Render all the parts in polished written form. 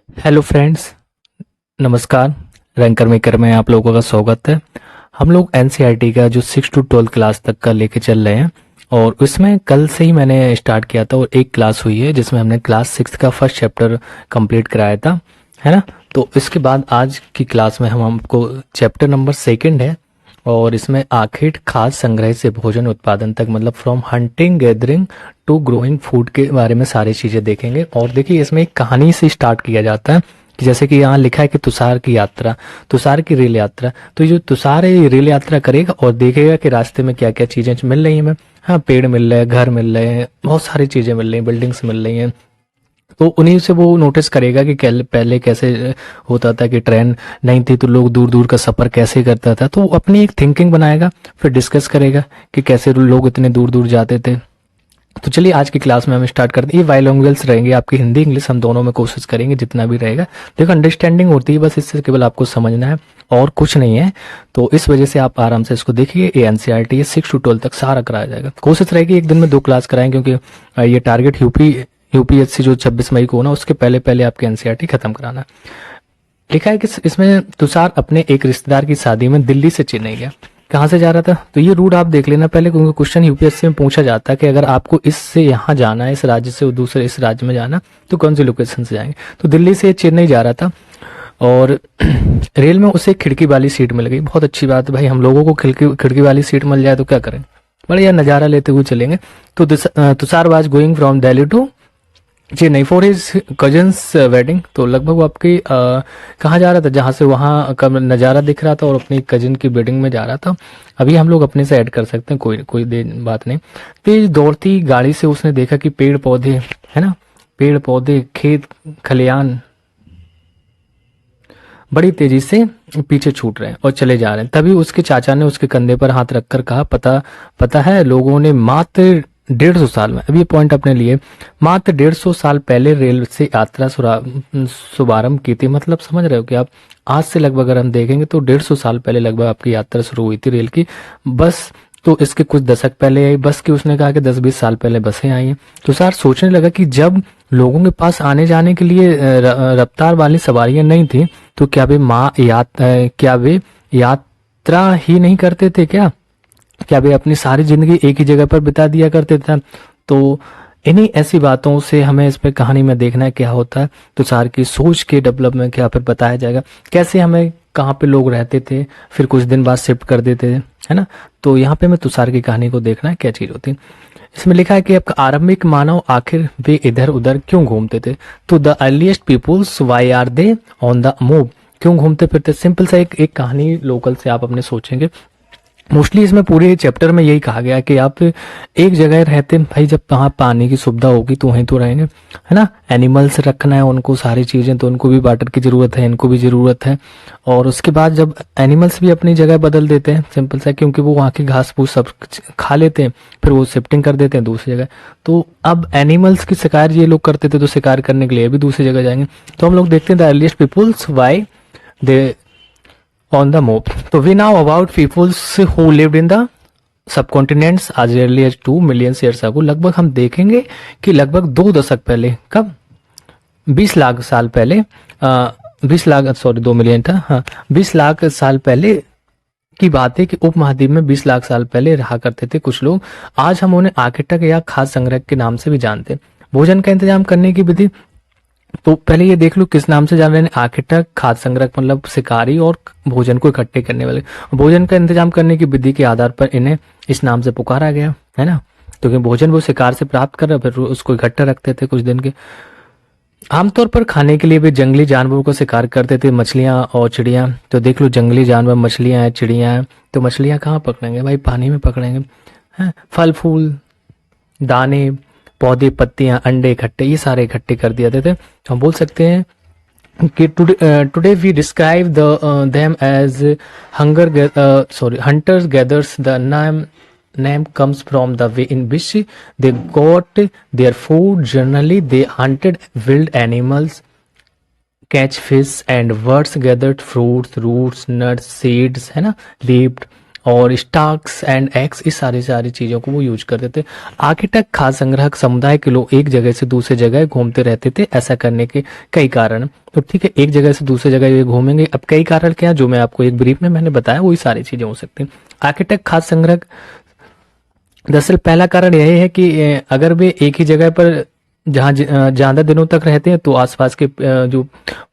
Hello friends, नमस्कार। Ranker maker में आप लोगों का स्वागत है। हम लोग एनसीईआरटी का जो 6 टू 12 क्लास तक का लेके चल रहे हैं और उसमें कल से ही मैंने स्टार्ट किया था और एक क्लास हुई है जिसमें हमने क्लास 6 का फर्स्ट चैप्टर कंप्लीट कराया था, है ना। तो इसके बाद आज की क्लास में हम हमको चैप्टर नंबर सेकंड है और इसमें आखिर खाद्य संग्रह से भोजन उत्पादन तक, मतलब from hunting gathering to growing food के बारे में सारी चीजें देखेंगे। और देखिए इसमें एक कहानी से स्टार्ट किया जाता है कि जैसे कि यहाँ लिखा है कि तुषार की यात्रा, तुषार की रेल यात्रा। तो ये जो तुषार है ये रेल यात्रा करेगा और देखेगा कि रास्ते में क्या क्या चीजें मिल रही हैं हमें। हाँ, पेड़ मिल रहे हैं, घर मिल रहे हैं, बहुत सारी चीजें मिल रही हैं, बिल्डिंग्स मिल रही हैं। तो उन्हीं से वो नोटिस करेगा कि पहले कैसे होता था कि ट्रेन नहीं थी तो लोग दूर दूर का सफर कैसे करता था। तो वो अपनी एक थिंकिंग बनाएगा, फिर डिस्कस करेगा कि कैसे लोग इतने दूर दूर जाते थे। तो चलिए आज की क्लास में हम स्टार्ट करते हैं। ये बाइलिंगुअल्स रहेंगे, आपकी हिंदी इंग्लिश हम दोनों में कोशिश करेंगे जितना भी रहेगा। देखो अंडरस्टैंडिंग होती है, बस इससे केवल आपको समझना है और कुछ नहीं है। तो इस वजह से आप आराम से इसको देखिए। ये एनसीईआरटी 6 टू 12 तक सारा कराया जाएगा। कोशिश रहेगी एक दिन में 2 क्लास कराएं, क्योंकि ये टारगेट यूपीएससी जो 26 मई को होना उसके पहले पहले आपके एनसीईआरटी खत्म कराना। लिखा है कि इसमें तुषार अपने एक रिश्तेदार की शादी में दिल्ली से चेन्नई गया। कहाँ से जा रहा था? तो ये रूट आप देख लेना पहले, क्योंकि क्वेश्चन यूपीएससी में पूछा जाता है कि अगर आपको इससे यहाँ जाना है, इस राज्य से दूसरे इस राज्य में जाना, तो कौन सी लोकेशन से जाएंगे। तो दिल्ली से चेन्नई जा रहा था और रेल में उसे खिड़की वाली सीट मिल गई। बहुत अच्छी बात है भाई, हम लोगों को खिड़की वाली सीट मिल जाए तो क्या करें, बढ़िया नज़ारा लेते हुए चलेंगे। तो Tushar was going from Delhi to Chennai for his cousin's wedding. तो लगभग वो आपकी कहाँ जा रहा था, जहाँ से वहाँ का नज़ारा दिख रहा था और अपनी कजिन की वेडिंग में जा रहा था। अभी हम लोग अपने से ऐड कर सकते हैं, कोई बात नहीं। तेज दौड़ती गाड़ी से उसने देखा कि पेड़ पौधे, है ना, पेड़ पौधे, खेत खलियान बड़ी तेजी से पीछे छूट रहे हैं और चले जा रहे हैं। तभी उसके चाचा ने उसके कंधे पर हाथ रखकर कहा, पता है लोगों ने मात्र 150 साल में, अभी ये पॉइंट अपने लिए, मात्र 150 साल पहले रेल से यात्रा शुभारंभ की थी। मतलब समझ रहे हो कि आप आज से लगभग अगर हम देखेंगे तो 150 साल पहले लगभग आपकी यात्रा शुरू हुई थी रेल की। बस तो इसके कुछ दशक पहले आई बस की, उसने कहा कि 10-20 साल पहले बसें आई हैं। तो सर सोचने लगा कि जब लोगों के पास आने जाने के लिए रफ्तार वाली सवारियां नहीं थी तो क्या वे यात्रा ही नहीं करते थे क्या वे अपनी सारी जिंदगी एक ही जगह पर बिता दिया करते थे। तो इन्हीं ऐसी बातों से हमें इस पे कहानी में देखना है क्या होता है, तुषार की सोच के डेवलपमेंट क्या फिर बताया जाएगा, कैसे हमें कहाँ पे लोग रहते थे फिर कुछ दिन बाद शिफ्ट कर देते थे, है ना। तो यहाँ पे हमें तुषार की कहानी को देखना है क्या चीज होती है। इसमें लिखा है कि आपका आरंभिक मानव आखिर वे इधर उधर क्यों घूमते थे। तो the earliest peoples why are they on the move, क्यों घूमते फिरते। सिंपल सा एक कहानी लोकल से आप अपने सोचेंगे। मोस्टली इसमें पूरे चैप्टर में यही कहा गया कि आप एक जगह रहते भाई, जब वहाँ पानी की सुविधा होगी तो वहीं तो रहेंगे, है ना। एनिमल्स रखना है उनको, सारी चीजें, तो उनको भी वाटर की जरूरत है, इनको भी जरूरत है। और उसके बाद जब एनिमल्स भी अपनी जगह बदल देते हैं, सिंपल सा, क्योंकि वो वहाँ की घास फूस सब खा लेते हैं, फिर वो शिफ्टिंग कर देते हैं दूसरी जगह। तो अब एनिमल्स की शिकार ये लोग करते थे, तो शिकार करने के लिए भी दूसरी जगह जाएंगे। तो हम लोग देखते हैं the earliest peoples why they on the move. So we know about peoples who lived in the subcontinents as early as 2 million years ago. लगभग हम देखेंगे कि लगभग 2 दशक पहले, कब, 20 लाख साल पहले, 20 लाख, सॉरी 2 मिलियन था, हाँ, 20 लाख साल पहले की बात है कि उपमहाद्वीप में 20 लाख साल पहले रहा करते थे कुछ लोग। आज हम उन्हें आर्किटेक्ट या खाद्य संग्रह के नाम से भी जानते हैं। भोजन का इंतजाम करने की विधि, तो पहले ये देख लो किस नाम से जान रहे हैं, आर्किटेक्ट, खाद्य संग्रह मतलब शिकारी और भोजन को इकट्ठे करने वाले। भोजन का इंतजाम करने की विधि के आधार पर इन्हें इस नाम से पुकारा गया, है ना। तो कि भोजन वो शिकार से प्राप्त कर रहे, फिर उसको इकट्ठा रखते थे कुछ दिन के। आमतौर पर खाने के लिए वे जंगली जानवरों को शिकार करते थे, मछलियां और चिड़िया। तो देख लो जंगली जानवर, मछलियां हैं, चिड़िया हैं। तो मछलियां कहाँ पकड़ेंगे भाई, पानी में पकड़ेंगे, है। फल फूल, दाने, पौधे, पत्तियां, अंडे इकट्ठे, ये सारे इकट्ठे कर दिए थे। हम बोल सकते हैं कि today we describe them as hunters gatherers. The name comes from the way in which they got their food. Generally they hunted wild animals, catch fish and birds, gathered fruits, roots, nuts, seeds, है ना, leaped और stocks and eggs, इस सारी चीज़ों को वो use करते थे। आर्किटेक्ट खाद्य संग्रहक समुदाय के लोग एक जगह से दूसरे जगह घूमते रहते थे। ऐसा करने के कई कारण, तो ठीक है, एक जगह से दूसरी जगह ये घूमेंगे। अब कई कारण क्या, जो मैं आपको एक ब्रीफ में मैंने बताया, वही सारी चीजें हो सकती हैं। आर्किटेक्ट खाद्य संग्रहक, दरअसल पहला कारण यही है कि अगर वे एक ही जगह पर जहाँ ज्यादा दिनों तक रहते हैं तो आसपास के जो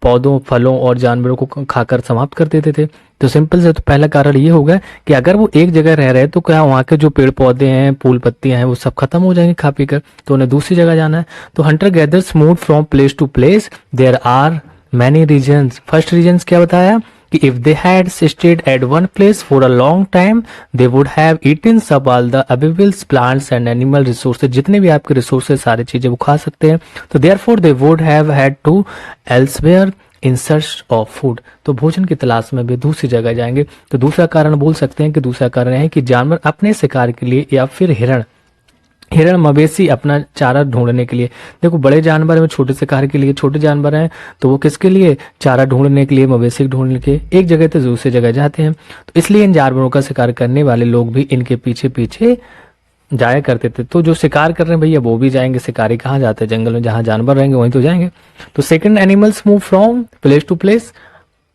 पौधों, फलों और जानवरों को खाकर समाप्त कर देते थे। तो सिंपल से तो पहला कारण ये होगा कि अगर वो एक जगह रह रहे हैं तो क्या वहाँ के जो पेड़ पौधे हैं, फूल पत्तियां हैं, वो सब खत्म हो जाएंगे खा पी कर, तो उन्हें दूसरी जगह जाना है। तो hunter gatherers move from place to place, there are many reasons. First reasons क्या बताया कि if they had stayed at one place for a long time, they would have eaten up all the available plants and animal resources। जितने भी आपके resources, सारी चीजें वो खा सकते हैं। तो therefore they would have had to elsewhere in search of food। तो भोजन की तलाश में भी दूसरी जगह जाएंगे। तो दूसरा कारण बोल सकते हैं कि दूसरा कारण है कि जानवर अपने शिकार के लिए, या फिर हिरण मवेशी अपना चारा ढूंढने के लिए, देखो बड़े जानवर में छोटे शिकार के लिए, छोटे जानवर हैं तो वो किसके लिए, चारा ढूंढने के लिए, मवेशी ढूंढने के, एक जगह से दूसरी जगह जाते हैं। तो इसलिए इन जानवरों का शिकार करने वाले लोग भी इनके पीछे पीछे जाया करते थे। तो जो शिकार कर रहे हैं भैया वो भी जाएंगे, शिकारी कहाँ जाते हैं, जंगल में, जहां जानवर रहेंगे वहीं तो जाएंगे। तो second, animals move from place to place,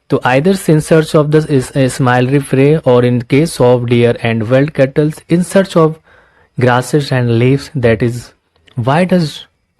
तो either in search of the smaller prey, और in case of deer and wild cattles in search of grasses and leaves, that is why does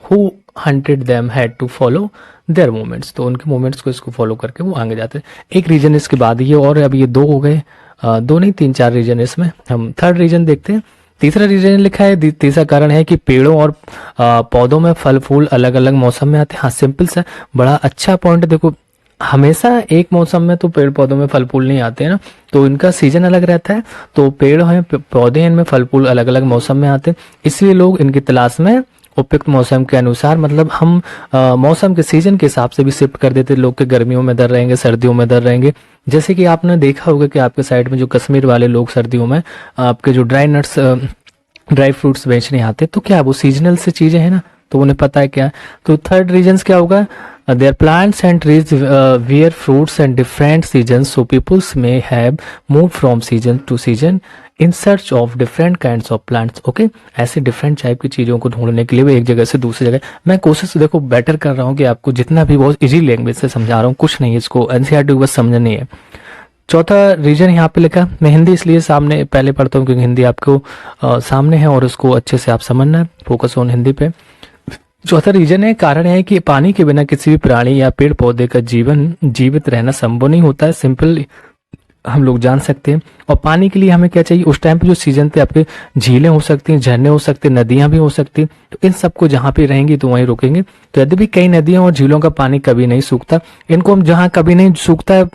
who hunted them had to follow their movements। तो उनके movements को इसको follow करके वो आगे जाते हैं। एक रीजन इसके बाद ये, और अब ये दो हो गए, दो नहीं 3-4 रीजन इसमें। हम थर्ड रीजन देखते हैं। तीसरा रीजन लिखा है, तीसरा कारण है कि पेड़ों और पौधों में फल फूल अलग अलग मौसम में आते हैं। हाँ, सिंपल सा बड़ा अच्छा पॉइंट। देखो हमेशा एक मौसम में तो पेड़ पौधों में फल फूल नहीं आते हैं ना, तो इनका सीजन अलग रहता है। तो पेड़ हैं, पौधे हैं, इनमें फल फूल अलग अलग मौसम में आते हैं, इसलिए लोग इनकी तलाश में उपयुक्त मौसम के अनुसार, मतलब हम मौसम के सीजन के हिसाब से भी शिफ्ट कर देते। लोग के गर्मियों में इधर रहेंगे, सर्दियों में इधर रहेंगे। जैसे कि आपने देखा होगा कि आपके साइड में जो कश्मीर वाले लोग सर्दियों में आपके जो ड्राई फ्रूट्स बेचने आते, तो क्या वो सीजनल से चीजें हैं ना, तो उन्हें पता है क्या। तो थर्ड रीजन क्या होगा, there plants and trees where fruits and different season, so peoples may have move from season to season in search of different kinds of plants. Okay, ऐसे डिफरेंट टाइप की चीजों को ढूंढने के लिए वो एक जगह से दूसरी जगह। मैं कोशिश देखो बेटर कर रहा हूँ कि आपको जितना भी बहुत इजी लैंग्वेज से समझा रहा हूँ, कुछ नहीं है इसको एनसीईआरटी को बस समझनी है। चौथा रीजन यहाँ पे लिखा, मैं हिंदी इसलिए सामने पहले पढ़ता हूँ क्योंकि हिंदी आपको सामने है और उसको अच्छे से आप समझना है, फोकस ऑन हिंदी पे। चौथा रीजन है, कारण है कि पानी के बिना किसी भी प्राणी या पेड़ पौधे का जीवित रहना संभव नहीं होता है। सिंपल हम लोग जान सकते हैं। और पानी के लिए हमें क्या चाहिए, उस टाइम पे जो सीजन पे आपके झीलें हो सकती हैं, झरने हो सकते हैं, नदियां भी हो सकती हैं। तो इन सबको जहां पे रहेंगी तो वहीं रुकेंगे। तो यदि भी कई नदियों और झीलों का पानी कभी नहीं सूखता, इनको हम जहां कभी नहीं सूखता है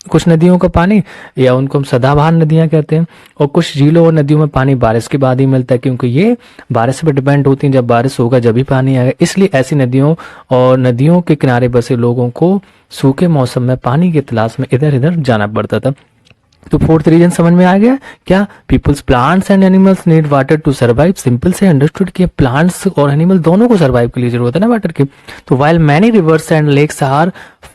कुछ नदियों का पानी, या उनको हम सदाबहार नदियां कहते हैं। और कुछ झीलों और नदियों में पानी बारिश के बाद ही मिलता है, क्योंकि ये बारिश पर डिपेंड होती हैं। जब बारिश होगा जब भी पानी आएगा, इसलिए ऐसी नदियों और नदियों के किनारे बसे लोगों को सूखे मौसम में पानी की तलाश में इधर इधर जाना पड़ता था। तो फोर्थ रीजन समझ में आ गया क्या, peoples plants and animals need water to survive. Simple से अंडरस्टूड कि प्लांट्स और एनिमल दोनों को सर्वाइव के लिए जरूरत है ना वाटर की। तो while many rivers and lakes are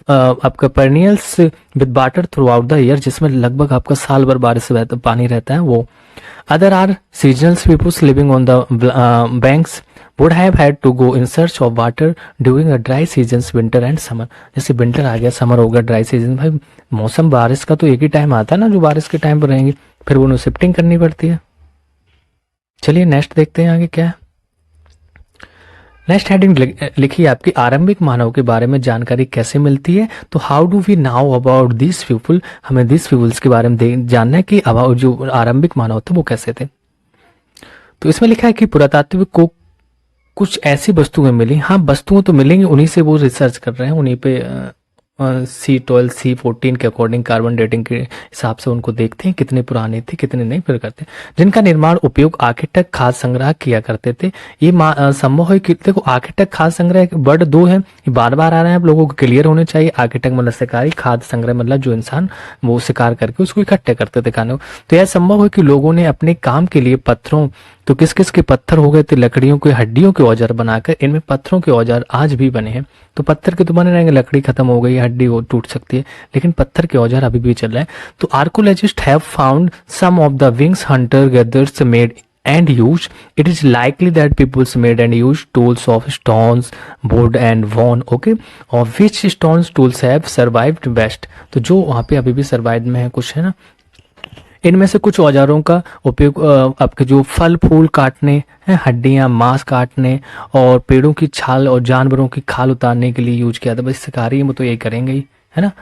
आपका perennials with water through the year, जिसमें लगभग आपका साल भर बारिश से पानी रहता है, वो other are seasonal peoples living on the banks would have had to go in search of water during the dry seasons winter and summer। जैसे विंटर आ गया, समर हो गया, ड्राई सीजन, भाई मौसम बारिश का तो एक ही टाइम आता है ना, जो बारिश के टाइम पर रहेंगे, फिर उन्हें शिफ्टिंग करनी पड़ती है। चलिए नेक्स्ट देखते हैं आगे क्या है। नेक्स्ट हेडिंग लिखी है आपकी, आरंभिक मानव के बारे में जानकारी कैसे मिलती है। तो how do we know about this people, हमें दिस पीपल्स के बारे में जानना है कि अबाउट जो आरंभिक मानव थे वो कैसे थे। तो इसमें लिखा है कि पुरातात्विक को कुछ ऐसी वस्तुएं मिली, हाँ वस्तुएं तो मिलेंगी, उन्हीं से वो रिसर्च कर रहे हैं, उन्हीं पे C12 C14 के अकॉर्डिंग कार्बन डेटिंग के हिसाब से उनको देखते हैं कितने पुराने थे कितने नहीं, फिर करते हैं। जिनका निर्माण उपयोग आर्किटेक्ट खाद्य संग्रह किया करते थे। ये संभव है कि देखो आर्किटेक्ट खाद्य संग्रह वर्ड दो है, ये बार बार आ रहे हैं, आप लोगों को क्लियर होने चाहिए। आर्किटेक्ट मतलब शिकारी, खाद्य संग्रह मतलब जो इंसान वो शिकार करके उसको इकट्ठे करते थे खाने को। तो यह संभव है कि लोगों ने अपने काम के लिए पत्थरों तो किस किस के पत्थर हो गए थे, लकड़ियों के हड्डियों के औजार बनाकर। इनमें पत्थरों के औजार आज भी बने हैं। तो पत्थर के तो बने रहेंगे, लकड़ी खत्म हो गई, हड्डी वो टूट सकती है, लेकिन पत्थर के औजार अभी भी चल रहे हैं। तो archaeologist have found some of the things hunter gatherers made and used. It is likely that peoples made and used tools of stones, wood and bone. Okay, of which stones tools have survived best? तो जो वहाँ पे अभी भी survive में है कुछ है ना, इनमें से कुछ औजारों का उपयोग आपके जो फल फूल काटने हैं, हड्डियां मांस काटने और पेड़ों की छाल और जानवरों की खाल उतारने के लिए यूज किया था। बस शिकारी वो तो यही करेंगे ही, है ना।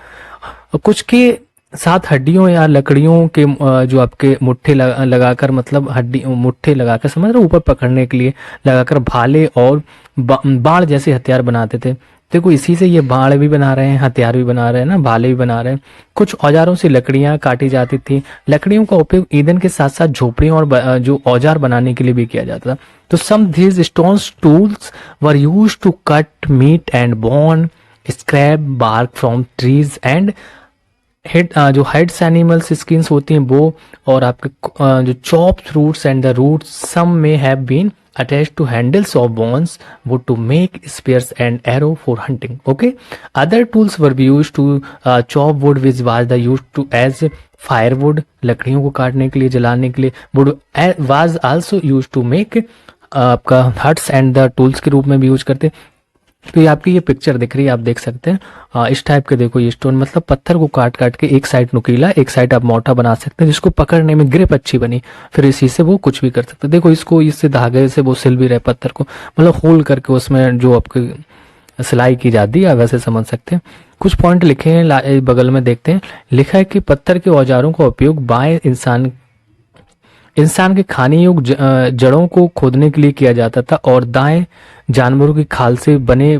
और कुछ के साथ हड्डियों या लकड़ियों के जो आपके मुट्ठे लगाकर, मतलब हड्डी मुट्ठे लगाकर, समझ रहे हो, ऊपर पकड़ने के लिए लगाकर भाले और बाण जैसे हथियार बनाते थे। देखो इसी से ये बाण भी बना रहे हैं, हथियार भी बना रहे हैं ना, भाले भी बना रहे हैं। कुछ औजारों से लकड़ियां काटी जाती थी। लकड़ियों का उपयोग ईंधन के साथ साथ झोपड़ियों और जो औजार बनाने के लिए भी किया जाता था। तो some these stones tools were used to cut meat and bone, scrap bark from trees and head, जो हेड्स एनिमल्स स्किन्स होती हैं वो, और आपके जो chopped roots and the roots some may have been attached to handles of bones wood to make spears and arrow for hunting. Okay, other tools were used to chop wood which was the used to as firewood, लकड़ियों को काटने के लिए, जलाने के लिए। wood was also used to make आपका huts and the tools के रूप में भी यूज करते। तो ये आपकी ये पिक्चर दिख रही है, आप देख सकते हैं इस टाइप के। देखो ये स्टोन, मतलब पत्थर को काट काट के एक साइड नुकीला, एक साइड आप मोटा बना सकते हैं, जिसको पकड़ने में ग्रिप अच्छी बनी, फिर इसी से वो कुछ भी कर सकते हैं। देखो इसको इससे धागे से वो सिल भी रहे पत्थर को, मतलब होल करके उसमें जो आपकी सिलाई की जाती है, वैसे समझ सकते हैं। कुछ पॉइंट लिखे हैं बगल में, देखते हैं। लिखा है कि पत्थर के औजारों का उपयोग बाएं इंसान के खाने योग्य जड़ों को खोदने के लिए किया जाता था और दाएं जानवरों की खाल से बने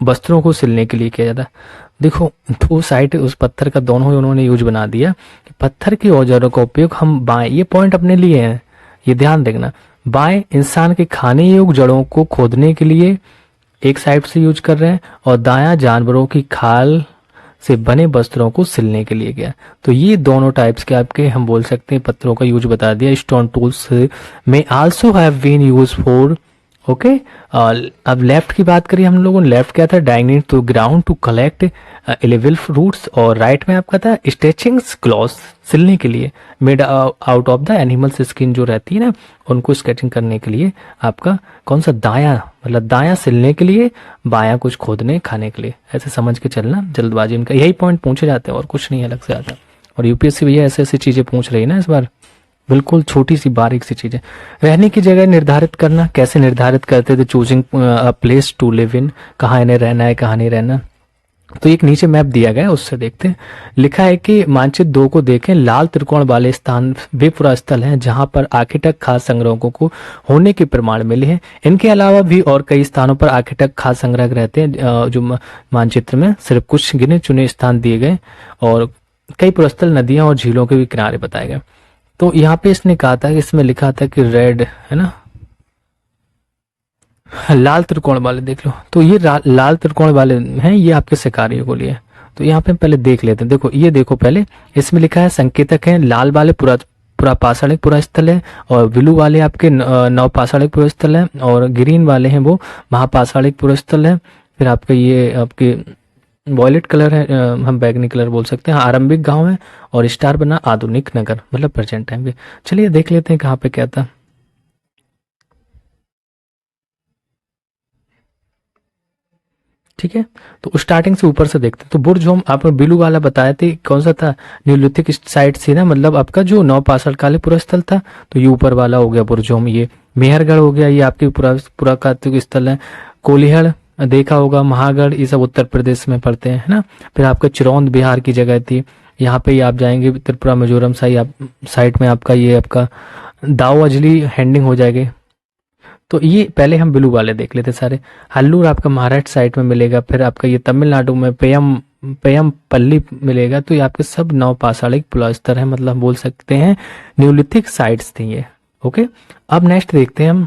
वस्त्रों को सिलने के लिए किया जाता। देखो दो साइड उस पत्थर का दोनों ही उन्होंने यूज बना दिया कि पत्थर के औजारों का उपयोग हम बाएं, ये पॉइंट अपने लिए है, ये ध्यान देखना, बाएं इंसान के खाने योग्य जड़ों को खोदने के लिए एक साइड से यूज कर रहे हैं और दायां जानवरों की खाल से बने वस्त्रों को सिलने के लिए गया। तो ये दोनों टाइप्स के आपके हम बोल सकते हैं पत्थरों का यूज बता दिया। स्टोन टूल्स में also have been use for. Okay, अब लेफ्ट की बात करिए हम लोगों ने। लेफ्ट क्या था, dying to ground to collect इलेविल रूट्स, और राइट में आपका था स्टेचिंग्स क्लॉथ, सिलने के लिए, made out of the animals skin जो रहती है ना, उनको स्केचिंग करने के लिए आपका कौन सा, दायां, मतलब दायां सिलने के लिए, बायां कुछ खोदने खाने के लिए। ऐसे समझ के चलना, जल्दबाजी इनका यही पॉइंट पूछे जाते हैं और कुछ नहीं अलग से आता। और यूपीएससी भैया ऐसे ऐसी चीजें पूछ रही है ना इस बार, बिल्कुल छोटी सी बारीक सी चीजें। रहने की जगह निर्धारित करना, कैसे निर्धारित करते थे, choosing a place to live in, कहाँ इन्हें रहना है कहाँ नहीं रहना। तो एक नीचे मैप दिया गया है, उससे देखते हैं। लिखा है कि मानचित्र 2 को देखें, लाल त्रिकोण वाले स्थान वे पुरास्थल हैं जहां पर आर्किटेक्ट खास संग्रहों को होने के प्रमाण मिले हैं। इनके अलावा भी और कई स्थानों पर आर्किटेक्ट खास संग्रह रहते हैं, जो मानचित्र में सिर्फ कुछ गिने चुने स्थान दिए गए और कई पुरास्थल नदियां और झीलों के भी किनारे बताए गए। तो यहाँ पे इसने कहा था कि इसमें लिखा था कि रेड है ना, लाल त्रिकोण वाले देख लो। तो ये लाल त्रिकोण वाले हैं, ये आपके शिकारियों को लिए। तो यहाँ पे पहले देख लेते हैं। देखो ये देखो, पहले इसमें लिखा है संकेतक है, लाल वाले पूरा पाषाणिक पुरास्थल है, और ब्लू वाले आपके नवपाषाणिक पुरास्थल है, और ग्रीन वाले हैं वो महापाषाणिक पुरास्थल है। फिर आपके ये आपके वॉयलेट कलर है, हम बैगनी कलर बोल सकते हैं, आरंभिक गांव है, और स्टार बना आधुनिक नगर, मतलब प्रेजेंट टाइम पे। चलिए देख लेते हैं कहाँ पे क्या था। ठीक है, तो स्टार्टिंग से ऊपर से देखते हैं। तो बुर्ज होम आपने ब्लू वाला बताया थे, कौन सा था, न्यूलिथिक साइट से ना, मतलब आपका जो नवपाषाण काले पुरास्थल था। तो ये ऊपर वाला हो गया बुर्ज होम। ये मेहरगढ़ हो गया, ये आपके पुरातात्विक स्थल है। कोलिहड़ देखा होगा, महागढ़, ये सब उत्तर प्रदेश में पड़ते हैं, है ना। फिर आपका चिरौंद बिहार की जगह थी, यहाँ पे आप जाएंगे त्रिपुरा मिजोरम साइड में आपका ये आपका दाओ अजली हैंडिंग हो जाएगी। तो ये पहले हम ब्लू वाले देख लेते सारे। हल्लूर आपका महाराष्ट्र साइड में मिलेगा, फिर आपका ये तमिलनाडु में पेयम पल्ली मिलेगा। तो ये आपके सब नवपाषाणिक पुरास्तर है, मतलब बोल सकते हैं न्यूलिथिक साइट्स थी ये। ओके, अब नेक्स्ट देखते हैं हम,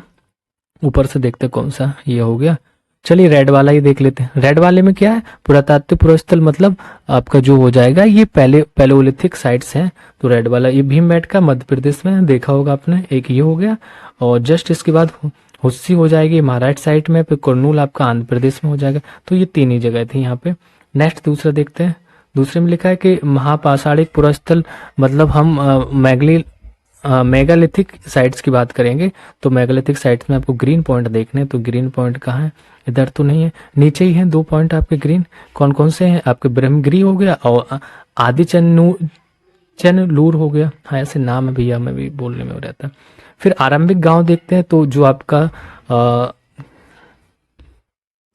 ऊपर से देखते हैं कौन सा, ये हो गया चलिए रेड वाला ही देख लेते हैं। रेड वाले में क्या है, पुरातात्विक पुरास्थल मतलब आपका जो हो जाएगा ये पैलेओलिथिक साइट्स हैं। तो रेड वाला ये भीमबेटका मध्य प्रदेश में है, देखा होगा आपने, एक ये हो गया। और जस्ट इसके बाद हुस्सी हो जाएगी महाराष्ट्र साइड में, फिर कुरनूल आपका आंध्र प्रदेश में हो जाएगा। तो ये तीन ही जगह थी यहाँ पे। नेक्स्ट दूसरा देखते हैं। दूसरे में लिखा है कि महापाषाणिक पुरास्थल मतलब हम मेगालिथिक साइट्स की बात करेंगे। तो मेगालिथिक साइट्स में आपको ग्रीन पॉइंट देखने हैं। तो ग्रीन पॉइंट कहाँ है, इधर तो नहीं है, नीचे ही है 2 पॉइंट आपके ग्रीन। कौन कौन से हैं आपके, ब्रह्मगिरी हो गया और आदि चनलूर हो गया। हाँ ऐसे नाम है भैया, मैं भी बोलने में हो रहता है। फिर आरंभिक गांव देखते हैं। तो जो आपका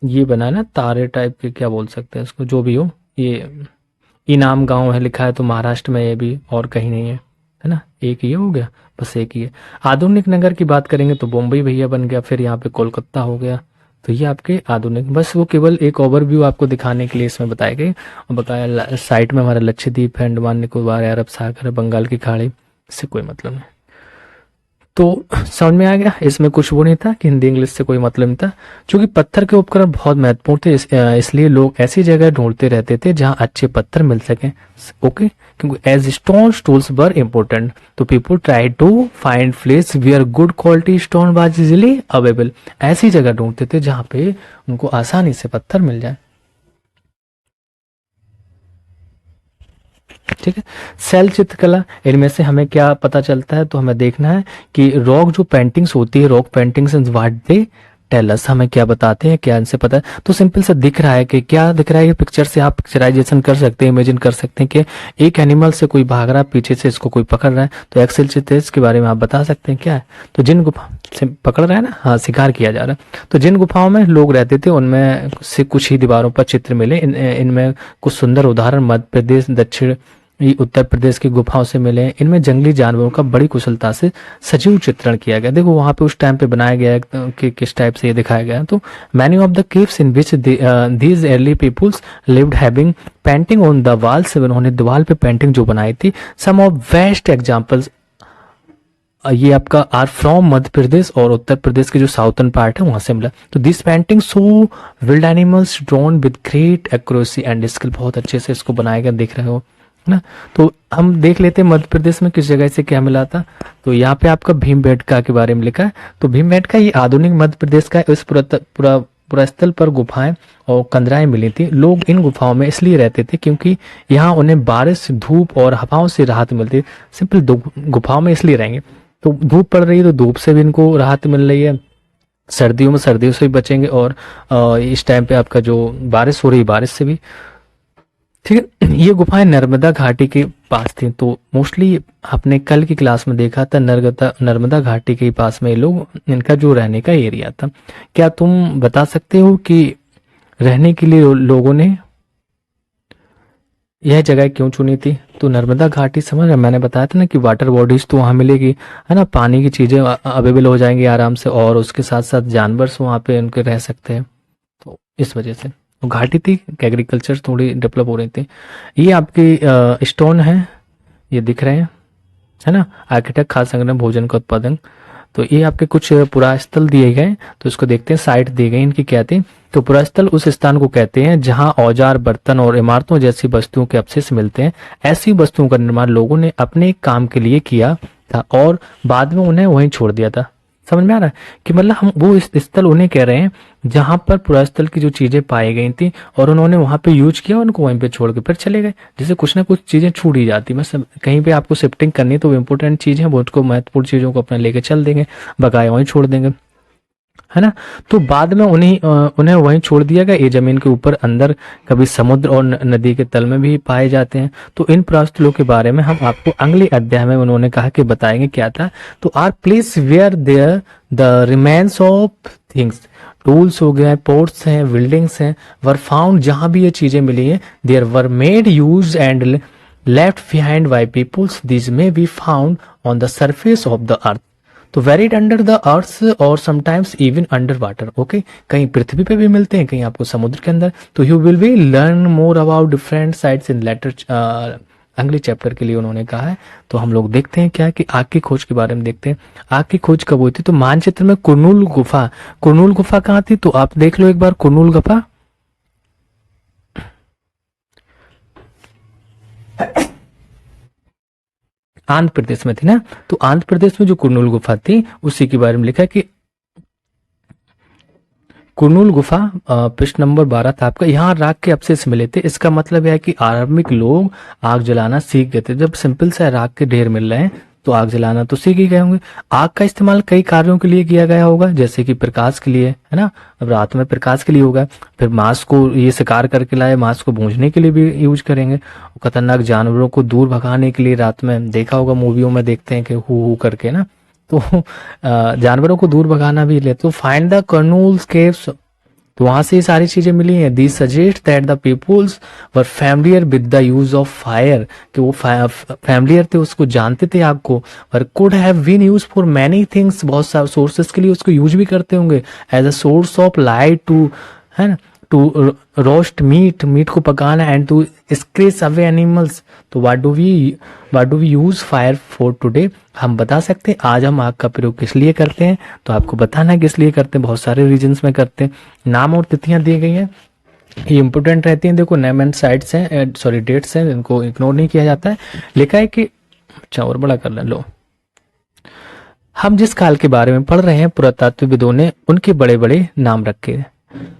ये बना है ना तारे टाइप के, क्या बोल सकते हैं इसको, जो भी हो, ये इनाम गांव है लिखा है। तो महाराष्ट्र में ये भी, और कहीं नहीं है ना, एक ये हो गया, बस एक ही है। आधुनिक नगर की बात करेंगे तो बॉम्बे भैया बन गया। फिर यहाँ पे कोलकाता हो गया। तो ये आपके आधुनिक, बस वो केवल एक ओवरव्यू आपको दिखाने के लिए इसमें बताए गए। और बताया साइट में हमारा लक्षद्वीप है, अंडमान निकोबार, अरब सागर, बंगाल की खाड़ी, इससे कोई मतलब नहीं। तो समझ में आ गया, इसमें कुछ वो नहीं था कि हिंदी इंग्लिश से कोई मतलब नहीं था। क्योंकि पत्थर के उपकरण बहुत महत्वपूर्ण थे, इसलिए लोग ऐसी जगह ढूंढते रहते थे जहां अच्छे पत्थर मिल सके। ओके, क्योंकि as stone tools were important, तो people try to find place where good quality stone was easily available. ऐसी जगह ढूंढते थे जहां पे उनको आसानी से पत्थर मिल जाए। ठीक है। सेल चित्रकला, इनमें से हमें क्या पता चलता है, तो हमें देखना है कि रॉक जो पेंटिंग्स होती है, rock paintings and what they tell us, हमें क्या बताते हैं, क्या इनसे पता है। तो सिंपल सा दिख रहा है कि क्या दिख रहा है, ये पिक्चर से आप पिक्चराइजेशन कर सकते हैं, इमेजिन कर सकते हैं कि एक एनिमल से कोई भाग रहा है, पीछे से इसको कोई पकड़ रहा है। तो एक्सेल चित्र के बारे में आप बता सकते हैं क्या है। तो जिन गुफा से पकड़ रहा है ना, हाँ शिकार किया जा रहा है। तो जिन गुफाओं में लोग रहते थे उनमें से कुछ ही दीवारों पर चित्र मिले। इनमें कुछ सुंदर उदाहरण मध्य प्रदेश, दक्षिण उत्तर प्रदेश की गुफाओं से मिले। इनमें जंगली जानवरों का बड़ी कुशलता से सजीव चित्रण किया गया। देखो वहां पे उस टाइम पे बनाया गया है कि किस टाइप से ये दिखाया गया है। तो many of the caves in which these early peoples lived having painting on the walls, उन्होंने दीवार पे पेंटिंग जो बनाई थी। सम ऑफ बेस्ट एग्जांपल्स ये आपका आर फ्रॉम मध्य प्रदेश और उत्तर प्रदेश के जो साउथर्न पार्ट है वहां से मिला। तो this painting show wild animals drawn with great accuracy and skill, बहुत अच्छे से इसको बनाया गया, देख रहे हो ना। तो हम देख लेते हैं मध्य प्रदेश में किस जगह से क्या मिला था। तो यहाँ पे आपका भीमबेटका के बारे में लिखा है। तो भीमबेटका ये आधुनिक मध्य प्रदेश का, इस पुरास्थल पर गुफाएं और कंदराएं मिली थी। लोग इन गुफाओं में इसलिए रहते थे क्योंकि यहाँ उन्हें बारिश, धूप और हवाओं से राहत मिलती। सिंपल गुफाओं में इसलिए रहेंगे। तो धूप पड़ रही है तो धूप से भी इनको राहत मिल रही है, सर्दियों में सर्दियों से भी बचेंगे, और इस टाइम पे आपका जो बारिश हो रही है बारिश से भी। ठीक है। ये गुफाएं नर्मदा घाटी के पास थी। तो मोस्टली आपने कल की क्लास में देखा था नर्मदा घाटी के पास में लोग, इनका जो रहने का एरिया था। क्या तुम बता सकते हो कि रहने के लिए लोगों ने यह जगह क्यों चुनी थी? तो नर्मदा घाटी समझ रहे, मैंने बताया था ना कि वाटर बॉडीज तो वहां मिलेगी, है ना, पानी की चीजें अवेलेबल हो जाएंगी आराम से, और उसके साथ साथ जानवर वहां पे उनके रह सकते हैं। तो इस वजह से वो घाटी थी, एग्रीकल्चर थोड़ी डेवलप हो रही थी। ये आपकी स्टोन है, ये दिख रहे हैं, है ना, आर्किटेक्ट, खाद्य संग्रह, भोजन का उत्पादन। तो ये आपके कुछ पुरास्थल दिए गए, तो इसको देखते हैं। साइट दी गई इनकी क्या थी। तो पुरास्थल उस स्थान को कहते हैं जहां औजार, बर्तन और इमारतों जैसी वस्तुओं के अवशेष मिलते हैं। ऐसी वस्तुओं का निर्माण लोगों ने अपने काम के लिए किया था और बाद में उन्हें वहीं छोड़ दिया था। समझ में आ रहा है कि मतलब हम वो स्थल उन्हें कह रहे हैं जहां पर पुरास्थल की जो चीजें पाई गई थी और उन्होंने वहां पे यूज किया, उनको वहीं पे छोड़ के फिर चले गए। जैसे कुछ ना कुछ चीजें छूट ही जाती, बस कहीं पे आपको शिफ्टिंग करनी तो इंपॉर्टेंट चीज है, वो उसको महत्वपूर्ण चीजों को अपने लेके चल देंगे, बकाया वहीं छोड़ देंगे, है ना। तो बाद में उन्हें वहीं छोड़ दिया गया। ये जमीन के ऊपर अंदर कभी समुद्र और नदी के तल में भी पाए जाते हैं। तो इन पुरास्थलों के बारे में हम आपको अगले अध्याय में उन्होंने कहा कि बताएंगे क्या था। तो are places where there the remains of things, tools हो गए, पोर्ट्स हैं, बिल्डिंग्स हैं, वर फाउंड, जहां भी ये चीजें मिली हैं, there were made, use and left behind by peoples, this may be found on the surface of the earth. तो वेरिड अंडर द अर्थ और sometimes even under water. Okay, कहीं पृथ्वी पे भी मिलते हैं, कहीं आपको समुद्र के अंदर। तो you will be learn more about different sites in later अगले चैप्टर के लिए उन्होंने कहा है। तो हम लोग देखते हैं क्या है कि आग की खोज के बारे में देखते हैं। आग की खोज कब हुई थी? तो मानचित्र में कुरनूल गुफा कहाँ थी? तो आप देख लो एक बार कुरनूल गुफा, आंध्र प्रदेश में थी ना। तो आंध्र प्रदेश में जो कुरनूल गुफा थी उसी के बारे में लिखा है कि कुरनूल गुफा पृष्ठ नंबर 12 था आपका। यहाँ राख के अवशेष मिले थे। इसका मतलब यह है कि आरंभिक लोग आग जलाना सीख गए थे। जब सिंपल सा राख के ढेर मिल रहे हैं तो आग जलाना तो सीख ही गए होंगे। आग का इस्तेमाल कई कार्यों के लिए किया गया होगा, जैसे कि प्रकाश के लिए, है ना, अब रात में प्रकाश के लिए होगा। फिर मांस को ये शिकार करके लाए, मांस को भूनने के लिए भी यूज करेंगे। खतरनाक जानवरों को दूर भगाने के लिए रात में देखा होगा, मूवियों में देखते हैं कि हु करके ना, तो जानवरों को दूर भगाना भी ले। तो फाइंड द कर्नूल्स केव्स, तो वहां से ये सारी चीजें मिली हैं। This suggest that the peoples were familiar with the use of fire, कि वो फैमिलियर थे, उसको जानते थे आग को। और could have been use for many things, बहुत सारे सोर्सेस के लिए उसको यूज भी करते होंगे। As a source of light too, है ना, टू रोस्ट मीट को पकाना, and to scratch away animals. तो what do we use fire for today, हम बता सकते हैं आज हम आग का प्रयोग किस लिए करते हैं। तो आपको बताना है किस लिए करते हैं, बहुत सारे रीजंस में करते हैं। नाम और तिथियां दी गई हैं, ये इंपोर्टेंट रहती हैं। देखो नेम एंड साइट्स हैं, सॉरी डेट्स हैं, इनको इग्नोर नहीं किया जाता है। लिखा है कि, अच्छा और बड़ा कर लो, हम जिस काल के बारे में पढ़ रहे हैं पुरातत्वविदों ने उनके बड़े बड़े नाम रखे हैं।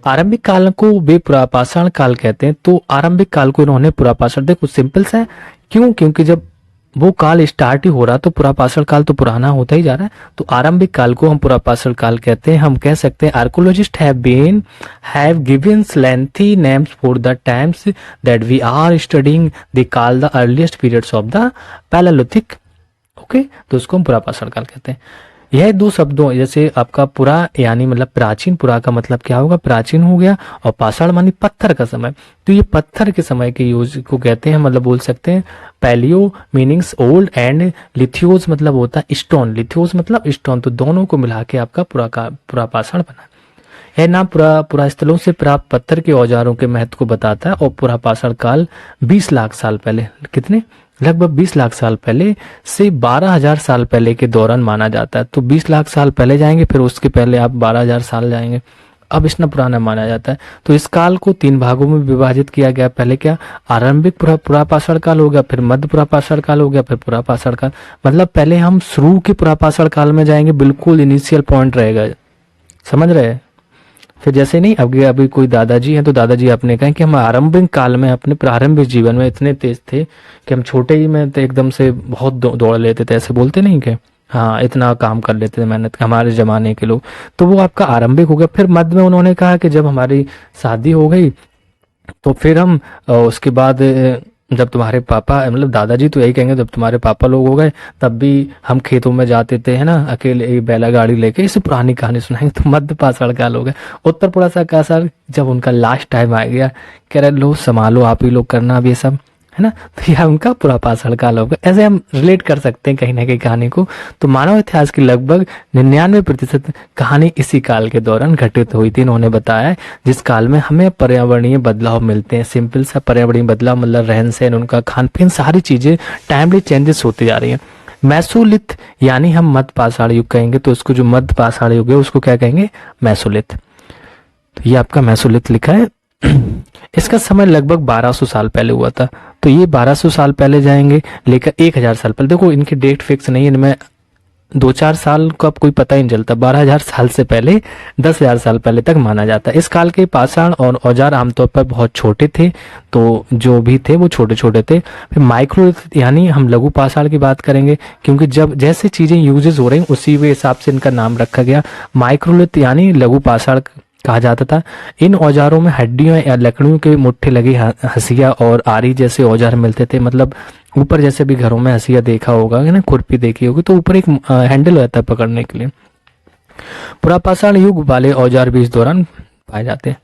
आरंभिक काल को वे पुरापाषाण काल कहते हैं। तो आरंभिक काल को इन्होंने पुरापाषाण, देखो सिंपल सा है, क्यों? क्योंकि जब वो काल स्टार्ट ही हो रहा तो पुरापाषाण काल तो पुराना होता ही जा रहा है। तो आरंभिक काल को हम पुरापाषाण काल कहते हैं। हम कह सकते हैं archaeologist have given lengthy names for the times that we are studying, they call the earliest periods of the Palaeolithic. Okay, तो उसको हम पुरापाषाण काल कहते हैं। यह दो शब्दों, जैसे आपका पुरा यानी मतलब प्राचीन, पुरा का मतलब क्या होगा, प्राचीन हो गया, और पाषाण मानी पत्थर का समय। तो ये पत्थर के समय के यूज को कहते हैं, मतलब बोल सकते हैं पैलियो मीनिंग्स ओल्ड, एंड लिथियोस मतलब होता है स्टोन, लिथियोस मतलब स्टोन। तो दोनों को मिला के आपका पुरापाषाण बना। यह नाम पुरा स्थलों से प्राप्त पत्थर के औजारों के महत्व को बताता है। और पुरापाषाण काल 20 लाख साल पहले, कितने, लगभग 20 लाख साल पहले से 12,000 साल पहले के दौरान माना जाता है। तो 20 लाख साल पहले जाएंगे, फिर उसके पहले आप 12,000 साल जाएंगे, अब इतना पुराना माना जाता है। तो इस काल को 3 भागों में विभाजित किया गया। पहले क्या, आरंभिक पुरापाषाण काल हो गया, फिर मध्य पुरापाषाण काल हो गया, फिर पुरापाषाण काल। मतलब पहले हम शुरू के पुरापाषाण काल में जाएंगे, बिल्कुल इनिशियल पॉइंट रहेगा, समझ रहे हैं। फिर जैसे नहीं, अभी कोई दादाजी हैं तो दादाजी आपने कहा कि हम आरंभिक काल में अपने प्रारंभिक जीवन में इतने तेज थे कि हम छोटे ही में तो एकदम से बहुत दौड़ लेते थे, ऐसे बोलते नहीं कि हाँ इतना काम कर लेते थे मेहनत, हमारे जमाने के लोग। तो वो आपका आरंभिक हो गया। फिर मध्य में उन्होंने कहा कि जब हमारी शादी हो गई तो फिर हम उसके बाद जब तुम्हारे पापा, मतलब दादाजी तो यही कहेंगे, जब तुम्हारे पापा लोग हो गए तब भी हम खेतों में जाते थे, है ना, अकेले बैला गाड़ी लेके। इसे पुरानी कहानी सुनाएंगे। तो मध्य पाषाण काल हो गए। उत्तर पुरापाषाण जब उनका लास्ट टाइम आ गया, कह रहे लो संभालो, आप ही लोग करना अब ये सब, है ना, तो यह उनका पुरापाषाण काल होगा। ऐसे हम रिलेट कर सकते हैं कहीं ना कहीं कहानी को। तो मानव इतिहास की लगभग 99% कहानी इसी काल के दौरान घटित हुई थी, इन्होंने बताया, जिस काल में हमें पर्यावरणीय बदलाव मिलते हैं। सिंपल सा पर्यावरणीय बदलाव मतलब रहन सहन, उनका खान पीन, सारी चीजें टाइमली चेंजेस होती जा रही है। मैसोलिथ यानी हम मध्य पाषाण युग कहेंगे, तो उसको जो मध्य पाषाण युग है उसको क्या कहेंगे, मैसोलिथ। तो ये आपका मैसोलिथ लिखा है। इसका समय लगभग 1200 साल पहले हुआ था। तो ये 1200 साल पहले जाएंगे, लेकर 1000 साल पहले। देखो इनकी डेट फिक्स नहीं है, इनमें 2-4 साल का कोई पता ही नहीं चलता। 12,000 साल से पहले 10,000 साल पहले तक माना जाता है। इस काल के पाषाण और औजार आमतौर पर बहुत छोटे थे, तो जो भी थे वो छोटे छोटे थे। फिर माइक्रोलिथ यानी हम लघु पाषाण की बात करेंगे, क्योंकि जब जैसे चीजें यूजेस हो रही उसी के हिसाब से इनका नाम रखा गया। माइक्रोलिथ यानी लघु पाषाण कहा जाता था। इन औजारों में हड्डियों या लकड़ियों के मुट्ठे लगी हंसिया और आरी जैसे औजार मिलते थे। मतलब ऊपर जैसे भी घरों में हंसिया देखा होगा ना, खुरपी देखी होगी, तो ऊपर एक हैंडल रहता है पकड़ने के लिए। पुरापाषाण युग वाले औजार भी इस दौरान पाए जाते हैं।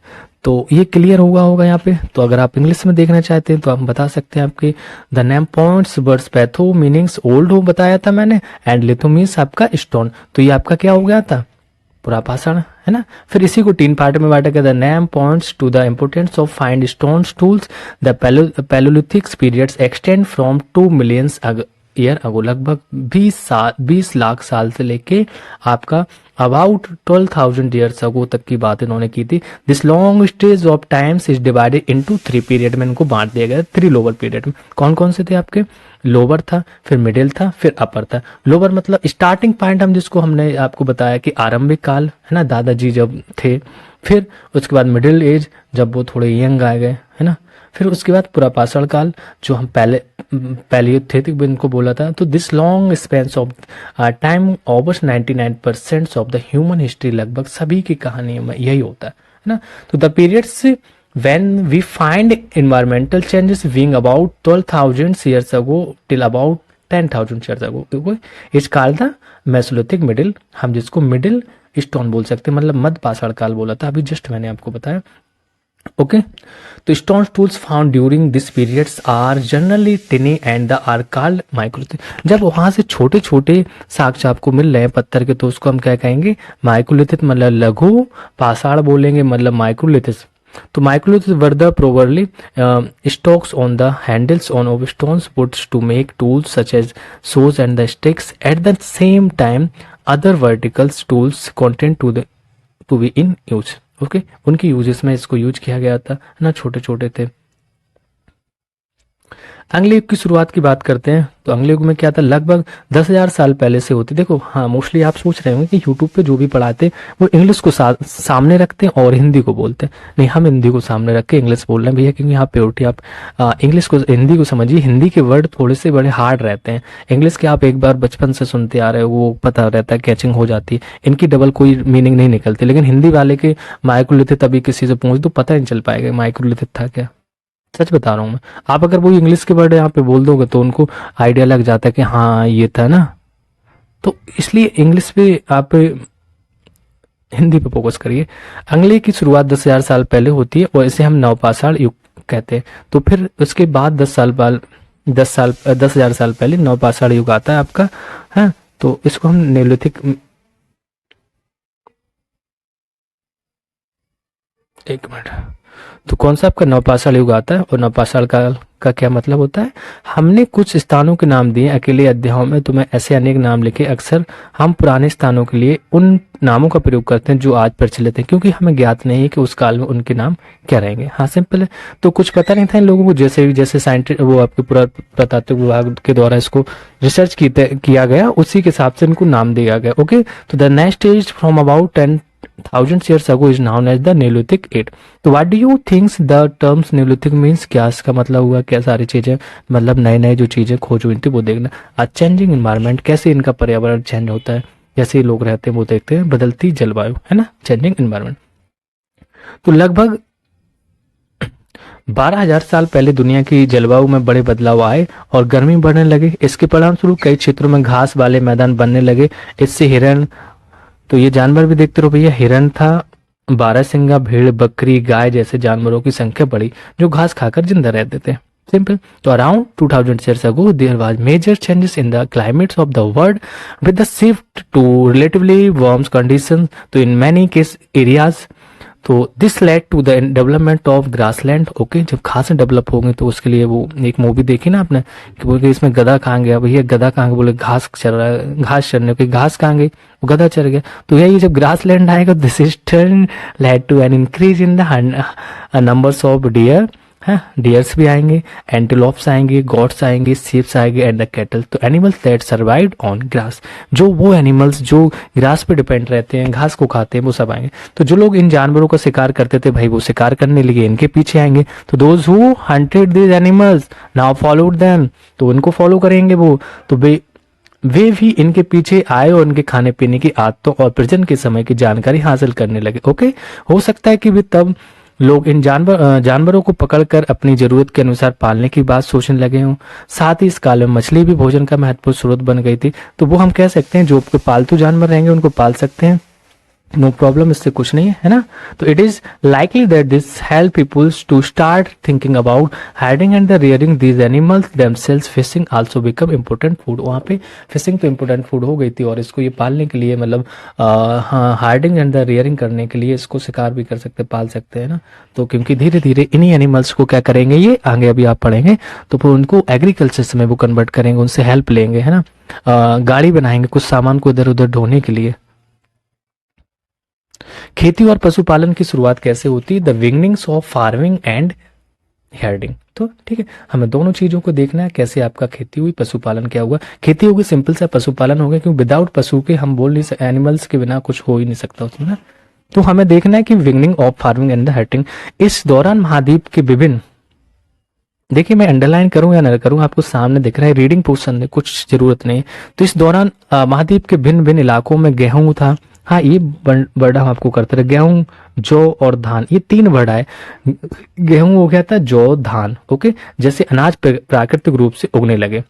तो ये क्लियर होगा यहाँ पे। तो अगर आप इंग्लिश में देखना चाहते हैं तो आप बता सकते हैं आपके the name points words patho meanings old हो बताया था मैंने, एंड लिथो मीन्स आपका स्टोन। तो ये आपका क्या हो गया था, पुरापाषाण, है ना। फिर इसी को 3 पार्ट में बांटा गया। The name points to the importance of find stones tools. The Palaeolithic periods extend from 2 million year ago, लगभग 20 लाख साल से लेके आपका अबाउट 12,000 ईयर्स अगो तक की बात इन्होंने की थी। This long stage of times is divided into 3 period में इनको बांट दिया गया 3 लोअर पीरियड में। कौन कौन से थे आपके? लोअर था, फिर मिडिल था, फिर अपर था। लोअर मतलब स्टार्टिंग पॉइंट हम जिसको हमने आपको बताया कि आरंभिक काल, है ना, दादाजी जब थे। फिर उसके बाद मिडिल एज जब वो थोड़े यंग आ गए, है ना। फिर उसके बाद पुरापाषाण काल जो हम पहले थे इनको बोला था। तो this long Spence of time overs 99% of the human history, लगभग सभी की कहानी में यही होता है ना। तो the periods when we find environmental changes being about 12,000 years ago till about 10,000 years ago is called the Mesolithic middle, हम जिसको मिडिल स्टोन बोल सकते हैं, मतलब मध्य पाषाण काल बोला था अभी जस्ट मैंने आपको बताया। ओके, तो stone tools found during this periods are generally tiny and the are called microlithic. जब वहां से छोटे छोटे साक्ष्य आपको मिल रहे हैं पत्थर के तो उसको हम क्या कहेंगे? माइक्रोलिथिक, मतलब लघु पाषाण बोलेंगे, मतलब माइक्रोलिथिक। तो microliths were the probably stocks on the handles on of stones woods to make tools such as saws and the sticks. At the same time other verticals tools content to be in use. Okay, उनकी uses में इसको use किया गया था ना, छोटे छोटे थे। अगले युग की शुरुआत की बात करते हैं तो अगले युग में क्या था? लगभग 10,000 साल पहले से होती। देखो हाँ, मोस्टली आप सोच रहे होंगे कि यूट्यूब पे जो भी पढ़ाते वो इंग्लिश को सामने रखते हैं और हिंदी को बोलते हैं। नहीं, हम हिंदी को सामने रख के इंग्लिश बोल रहे हैं भैया, क्योंकि यहाँ प्योरिटी आप इंग्लिश को हिंदी को समझिए। हिंदी के वर्ड थोड़े से बड़े हार्ड रहते हैं। इंग्लिश के आप एक बार बचपन से सुनते आ रहे हो, वो पता रहता है, कैचिंग हो जाती है, इनकी डबल कोई मीनिंग नहीं निकलती। लेकिन हिंदी वाले के माइक्रोलिथिक तभी किसी से पूछ दो पता नहीं चल पाएगा माइक्रोलिथिक था क्या। सच बता रहा हूं मैं। आप अगर वो इंग्लिश के वर्ड यहाँ पे बोल दोगे तो उनको आइडिया लग जाता है कि हाँ ये था ना। तो इसलिए इंग्लिश पे आप हिंदी पे फोकस करिए। अगले की शुरुआत 10,000 साल पहले होती है और इसे हम नवपाषाण युग कहते हैं। तो फिर उसके बाद 10,000 साल पहले नवपाषाण युग आता है आपका, है। तो इसको हम नेलोथिक, एक मिनट, तो कौन सा आपका नवपाषाण युग आता है और नवपाषाण काल का क्या मतलब होता है? हमने कुछ स्थानों के नाम दिए अकेले अध्यायों में, तो मैं ऐसे अनेक नाम लिखे। अक्सर हम पुराने स्थानों के लिए उन नामों का प्रयोग करते हैं जो आज प्रचलित है, क्योंकि हमें ज्ञात नहीं है कि उस काल में उनके नाम क्या रहेंगे। हाँ, सिंपल है। तो कुछ पता नहीं था इन लोगों को, जैसे साइंटिस्ट वो आपके पुरातात्विक विभाग के द्वारा इसको रिसर्च किया गया, उसी के हिसाब से इनको नाम दिया गया। ओके, तो the next age from about 10,000 years ago is known as the Neolithic age. तो what do you think the terms Neolithic means? क्या इसका मतलब हुआ? क्या सारी चीजें, मतलब नए नए जो चीजें खोज हुई थी वो देखना। चेंजिंग इन्वायरमेंट, कैसे इनका पर्यावरण चेंज होता है, जैसे लोग रहते हैं वो देखते हैं। बदलती जलवायु, है ना, चेंजिंग इन्वायरमेंट। तो लगभग 12,000 साल पहले दुनिया की जलवायु में बड़े बदलाव आए और गर्मी बढ़ने लगे। इसके परिणाम स्वरूप कई क्षेत्रों में घास वाले मैदान बनने लगे। इससे हिरण, तो ये जानवर भी देखते रहो भैया, हिरण था, बारहसिंगा, भेड़, बकरी, गाय जैसे जानवरों की संख्या बढ़ी जो घास खाकर जिंदा रहते थे। सिंपल। तो around 2000 years ago there was major changes in the climates of the world with the shift to relatively warm conditions तो in many case areas। तो this led to the development of grassland. Okay, जब घासें develop होंगी तो उसके लिए वो एक मूवी देखी ना आपने कि बोल के इसमें गधा कहाँ गया? भैया गधा कहाँ गया? बोले घास चर रहा है, घास चरने की। घास कहाँ गई? वो गधा चर गया। तो यही जब ग्रासलैंड आएगा this is turn led to an increase in the numbers of deer, है, डियर्स भी आएंगे, एंटीलोप्स आएंगे, गॉट्स आएंगे, सीप्स आएंगे एंड द कैटल। तो animals that survived on grass, जो वो एनिमल्स जो ग्रास पे डिपेंड रहते हैं, घास को खाते हैं, वो सब आएंगे। तो जो लोग इन जानवरों का शिकार करते थे भाई वो शिकार करने लगे, इनके पीछे आएंगे। तो those who hunted these animals now followed them, तो उनको फॉलो करेंगे वो। तो वे भी इनके पीछे आए और उनके खाने पीने की आदतों और प्रजनन के समय की जानकारी हासिल करने लगे। ओके, हो सकता है कि भी तब लोग इन जानवरों को पकड़कर अपनी जरूरत के अनुसार पालने की बात सोचने लगे हों। साथ ही इस काल में मछली भी भोजन का महत्वपूर्ण स्रोत बन गई थी। तो वो हम कह सकते हैं जो आपके पालतू जानवर रहेंगे उनको पाल सकते हैं, नो प्रॉब्लम, इससे कुछ नहीं है ना। तो it is likely that this help peoples to start thinking about herding and the rearing these animals themselves. Fishing also become important food. वहाँ पे फिशिंग तो इम्पोर्टेंट फूड हो गई थी, और इसको ये पालने के लिए मतलब हाइडिंग एंड द रियरिंग करने के लिए इसको शिकार भी कर सकते, पाल सकते हैं ना। तो क्योंकि धीरे धीरे इन्हीं एनिमल्स को क्या करेंगे, ये आगे अभी आप पढ़ेंगे, तो फिर उनको एग्रीकल्चर में वो कन्वर्ट करेंगे, उनसे हेल्प लेंगे, है ना। गाड़ी बनाएंगे कुछ सामान को इधर उधर ढोने के लिए। खेती और पशुपालन की शुरुआत कैसे होती है? The beginnings of farming and herding. तो ठीक है, हमें दोनों चीजों को देखना है, कैसे आपका खेती हुई, पशुपालन क्या हुआ। खेती होगी सिंपल सा, पशुपालन हो गया, क्योंकि विदाउट पशु के हम बोल नहीं सकते, एनिमल्स के बिना कुछ हो ही नहीं सकता उसमें ना। तो हमें देखना है कि beginning of farming and the hurting. इस दौरान महाद्वीप के विभिन्न, देखिए मैं अंडरलाइन करूं या न करूं आपको सामने दिख रहा है, रीडिंग पोर्शन है, कुछ जरूरत नहीं। तो इस दौरान महाद्वीप के भिन्न भिन्न इलाकों में गेहूं था, हाँ ये वर्ड हम आपको करते रहे, गेहूं, जौ और धान, ये 3 वर्ड आए। गेहूं हो गया था, जौ, धान, ओके। जैसे अनाज प्राकृतिक रूप से उगने लगे,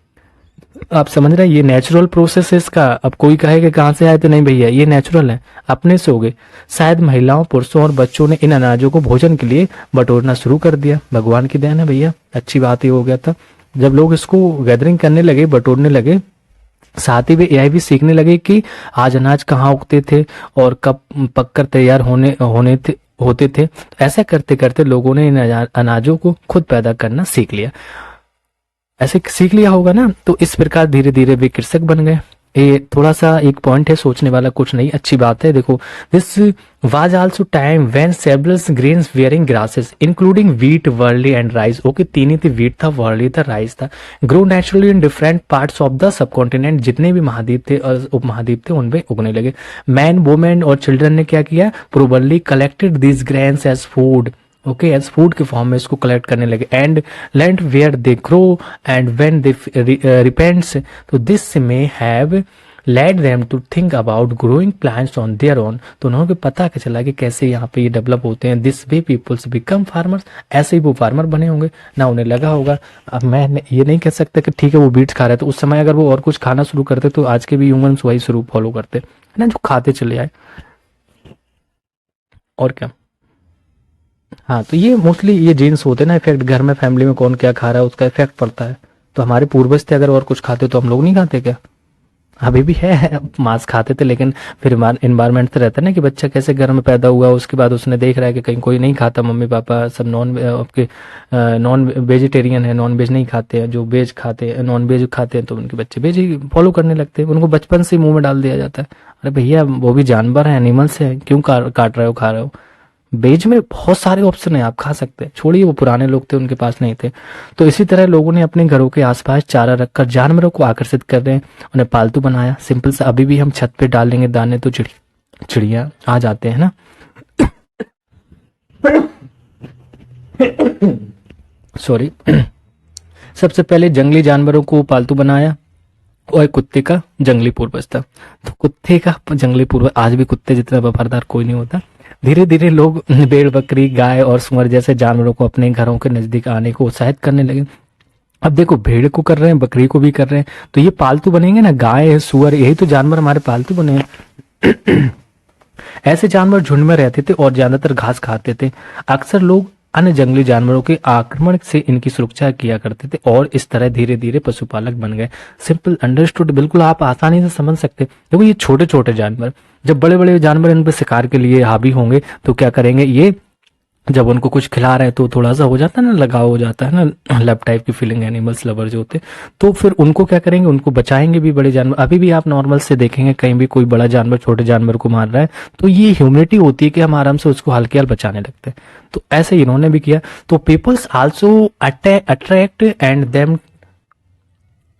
आप समझ रहे हैं, ये नेचुरल प्रोसेस है इसका। अब कोई कहे कि कहाँ से आए, तो नहीं भैया ये नेचुरल है, अपने से हो गए। शायद महिलाओं, पुरुषों और बच्चों ने इन अनाजों को भोजन के लिए बटोरना शुरू कर दिया। भगवान की देन है भैया, अच्छी बात ही हो गया था। जब लोग इसको गैदरिंग करने लगे, बटोरने लगे, साथ ही वे यह भी सीखने लगे कि आज अनाज कहाँ उगते थे और कब पककर तैयार होते थे। तो ऐसा करते करते लोगों ने इन अनाजों को खुद पैदा करना सीख लिया। ऐसे सीख लिया होगा ना, तो इस प्रकार धीरे धीरे वे कृषक बन गए। ये थोड़ा सा एक पॉइंट है, सोचने वाला कुछ नहीं, अच्छी बात है। देखो, this was also time when several grains bearing grasses including wheat, barley and rice, okay, तीन ही थे, व्हीट था, वर्ली था, राइस था, grow naturally in different parts of the subcontinent. जितने भी महाद्वीप थे और उपमहाद्वीप थे उनपे उगने लगे। मैन, वुमेन और चिल्ड्रन ने क्या किया, probably collected this grains as food, okay, as food के फॉर्म में इसको कलेक्ट करने लगे। And land where they grow and when they ripens, तो this may have led them to think about growing plants on their own. तो उन्होंने पता क्या चला कि कैसे यहाँ पे ये डेवलप होते हैं। This way peoples become farmers, ऐसे ही वो फार्मर बने होंगे ना, उन्हें लगा होगा। अब मैं ये नहीं कह सकता कि ठीक है वो बीट्स खा रहे, तो उस समय अगर वो और कुछ खाना शुरू करते तो आज के भी ह्यूमंस वही शुरू फॉलो करते, है ना, जो खाते चले आए। और क्या, हाँ, तो ये मोस्टली ये जीन्स होते हैं ना, इफेक्ट घर में फैमिली में कौन क्या खा रहा है उसका इफेक्ट पड़ता है। तो हमारे पूर्वज थे, अगर और कुछ खाते तो हम लोग नहीं खाते क्या? अभी भी है, मांस खाते थे, लेकिन फिर इन्वायरमेंट तो रहता है ना कि बच्चा कैसे घर में पैदा हुआ, उसके बाद उसने देख रहा है कि कहीं कोई नहीं खाता, मम्मी पापा सब नॉन वेजिटेरियन है, नॉन वेज नहीं खाते हैं, जो वेज खाते हैं, नॉन वेज खाते हैं, तो उनके बच्चे वेज ही फॉलो करने लगते हैं। उनको बचपन से मुंह में डाल दिया जाता है, अरे भैया वो भी जानवर है, एनिमल्स है, क्यों काट रहे हो, खा रहे हो। वेज में बहुत सारे ऑप्शन है, आप खा सकते हैं। छोड़िए वो पुराने लोग थे, उनके पास नहीं थे। तो इसी तरह लोगों ने अपने घरों के आसपास चारा रखकर जानवरों को आकर्षित कर रहे हैं, उन्हें पालतू बनाया। सिंपल सा, अभी भी हम छत पे डाल लेंगे दाने तो चिड़िया आ जाते हैं ना। सॉरी। सबसे पहले जंगली जानवरों को पालतू बनाया, और कुत्ते का जंगली पूर्वज था। तो कुत्ते का जंगली पूर्वज, आज भी कुत्ते जितना वफादार कोई नहीं होता। धीरे धीरे लोग भेड़, बकरी, गाय और सुअर जैसे जानवरों को अपने घरों के नजदीक आने को उत्साहित करने लगे। अब देखो, भेड़ को कर रहे हैं, बकरी को भी कर रहे हैं, तो ये पालतू बनेंगे ना, गाय, सुअर, यही तो जानवर हमारे पालतू बने हैं। ऐसे जानवर झुंड में रहते थे और ज्यादातर घास खाते थे। अक्सर लोग अन्य जंगली जानवरों के आक्रमण से इनकी सुरक्षा किया करते थे, और इस तरह धीरे धीरे पशुपालक बन गए। सिंपल, अंडरस्टूड, बिल्कुल आप आसानी से समझ सकते। देखो ये छोटे छोटे जानवर, जब बड़े बड़े जानवर इन पर शिकार के लिए हावी होंगे तो क्या करेंगे, ये जब उनको कुछ खिला रहे हैं तो थोड़ा सा हो जाता है ना, लगाव हो जाता है ना, लव टाइप की फीलिंग, एनिमल्स लवर जो होते, तो फिर उनको क्या करेंगे, उनको बचाएंगे भी। बड़े जानवर, अभी भी आप नॉर्मल से देखेंगे कहीं भी कोई बड़ा जानवर छोटे जानवर को मार रहा है, तो ये ह्यूमिलिटी होती है कि हम आराम से उसको हल्के हल बचाने लगते हैं। तो ऐसे इन्होंने भी किया। तो peoples also attract and them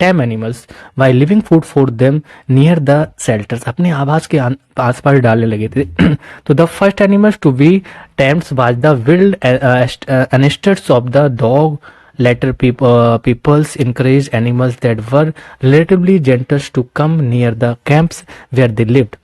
tame animals by living food for them near the shelters, अपने आवास के आस पास डालने लगे थे। तो the first animals to be tames was the wild ancestors of the dog. Later peoples encouraged animals that were relatively gentle to come near the camps where they lived.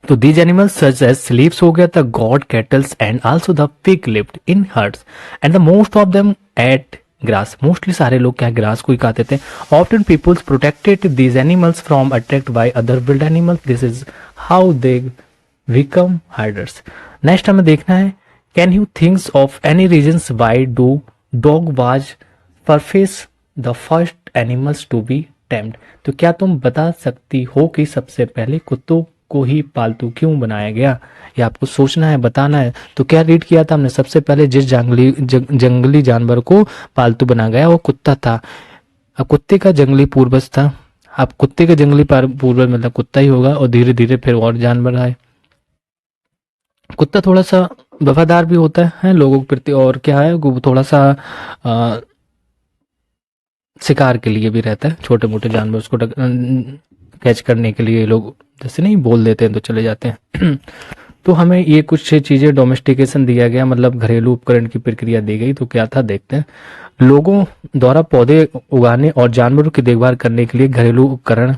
So these animals such as slaves हो गया था, goat, cattle and also the pig lived in herds and the most of them ate grass. Mostly सारे लोग क्या grass को ही खाते थे. Often peoples protected these animals from attacked by other wild animals. This is how they become herders. Next हमें देखना है, can you thinks of any reasons why do dog was perhaps the first animals to be tamed. तो क्या तुम बता सकती हो कि सबसे पहले कुत्तों को ही पालतू क्यों बनाया गया? या आपको सोचना है, बताना है। तो क्या रीड किया था हमने, सबसे पहले जिस जंगली जानवर को पालतू बनाया गया वो कुत्ता था। अब कुत्ते का जंगली पूर्वज था, अब कुत्ते का जंगली पूर्वज मतलब कुत्ता ही होगा, और धीरे धीरे फिर और जानवर आए। कुत्ता थोड़ा सा वफादार भी होता है लोगों के प्रति, और क्या है वो थोड़ा सा शिकार के लिए भी रहता है, छोटे मोटे जानवर उसको कैच करने के लिए लोग जैसे नहीं बोल देते हैं तो चले जाते हैं। तो हमें ये कुछ चीजें डोमेस्टिकेशन दिया गया, मतलब घरेलू उपकरण की प्रक्रिया दी गई। तो क्या था देखते हैं, लोगों द्वारा पौधे उगाने और जानवरों की देखभाल करने के लिए घरेलू उपकरण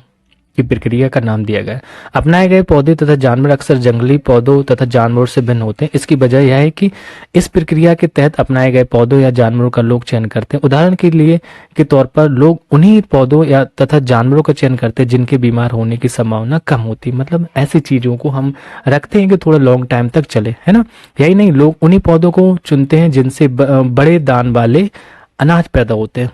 की प्रक्रिया का नाम दिया गया। अपनाए गए पौधे तथा जानवर अक्सर जंगली पौधों तथा जानवरों से भिन्न होते हैं। इसकी वजह यह है कि इस प्रक्रिया के तहत अपनाए गए पौधों या जानवरों का लोग चयन करते हैं। उदाहरण के लिए के तौर पर लोग उन्हीं पौधों या तथा जानवरों का चयन करते हैं जिनके बीमार होने की संभावना कम होती है। मतलब ऐसी चीजों को हम रखते हैं कि थोड़ा लॉन्ग टाइम तक चले, है ना। यही नहीं, लोग उन्हीं पौधों को चुनते हैं जिनसे बड़े दान वाले अनाज पैदा होते हैं।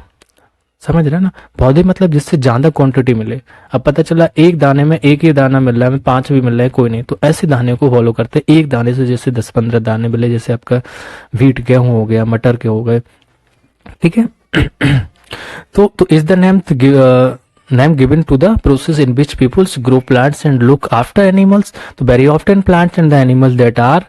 समझ रहे ना, पौधे मतलब जिससे ज्यादा क्वांटिटी मिले। अब पता चला एक दाने में एक ही दाना मिल रहा है, 5 भी मिल रहा है, कोई नहीं, तो ऐसे दाने को फॉलो करते हैं। एक दाने से जैसे 10-15 दाने मिले, जैसे आपका व्हीट गेहूं हो गया, मटर के हो गए, ठीक है। तो is the name given to the process in which peoples grow plants and look after animals. So very often plants and the animals that are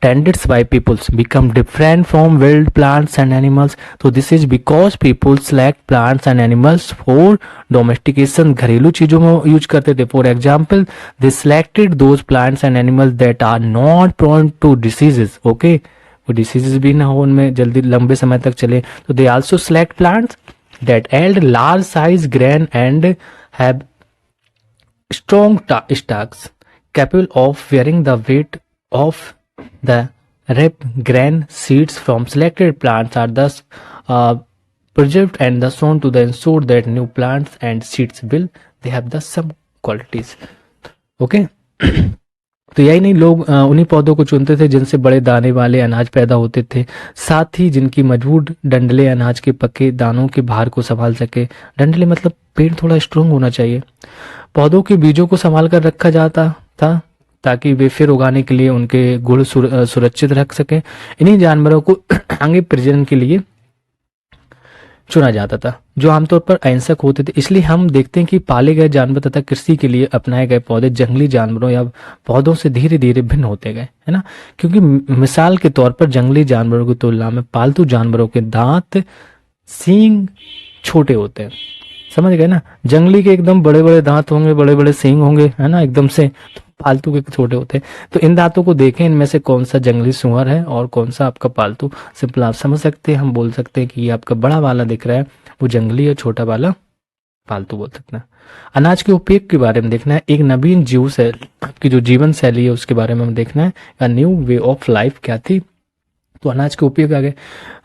tended by peoples become different from wild plants and animals. So this is because people select plants and animals for domestication. घरेलू चीजों में use करते थे। For example, they selected those plants and animals that are not prone to diseases. Okay, वो diseases भी ना हो उनमें, जल्दी लंबे समय तक चले। तो they also select plants that yield large size grain and have strong stalks capable of bearing the weight of the ripe grain. Seeds from selected plants are thus preserved and thus sown to the ensure that new plants and seeds will they have the some qualities. Okay. तो यही नहीं, लोग उन्हीं पौधों को चुनते थे जिनसे बड़े दाने वाले अनाज पैदा होते थे, साथ ही जिनकी मजबूत डंडले अनाज के पके दानों के भार को संभाल सके। डंडले मतलब पेड़ थोड़ा स्ट्रोंग होना चाहिए। पौधों के बीजों को संभाल कर रखा जाता था ताकि वे फिर उगाने के लिए उनके गुण सुरक्षित रख सके। इन्हीं जानवरों को आगे प्रजनन के लिए चुना जाता था जो आमतौर पर अहिंसक होते थे। इसलिए हम देखते हैं कि पाले गए जानवर तथा कृषि के लिए अपनाए गए पौधे जंगली जानवरों या पौधों से धीरे धीरे भिन्न होते गए, है ना। क्योंकि मिसाल के तौर पर जंगली जानवरों की तुलना में पालतू जानवरों के दांत सींग छोटे होते हैं। समझ गए ना, जंगली के एकदम बड़े बड़े दांत होंगे, बड़े बड़े सींग होंगे, है ना, एकदम से। पालतू के छोटे होते हैं। तो इन दांतों को देखें, इनमें से कौन सा जंगली सुअर है और कौन सा आपका पालतू। सिंपल आप समझ सकते हैं, हम बोल सकते हैं कि ये आपका बड़ा वाला दिख रहा है वो जंगली है, छोटा वाला पालतू बोल सकते हैं। अनाज के उपयोग के बारे में देखना है, एक नवीन जीव की जो जीवन शैली है उसके बारे में हम देखना है। न्यू वे ऑफ लाइफ क्या थी, तो अनाज के उपयोग आ गए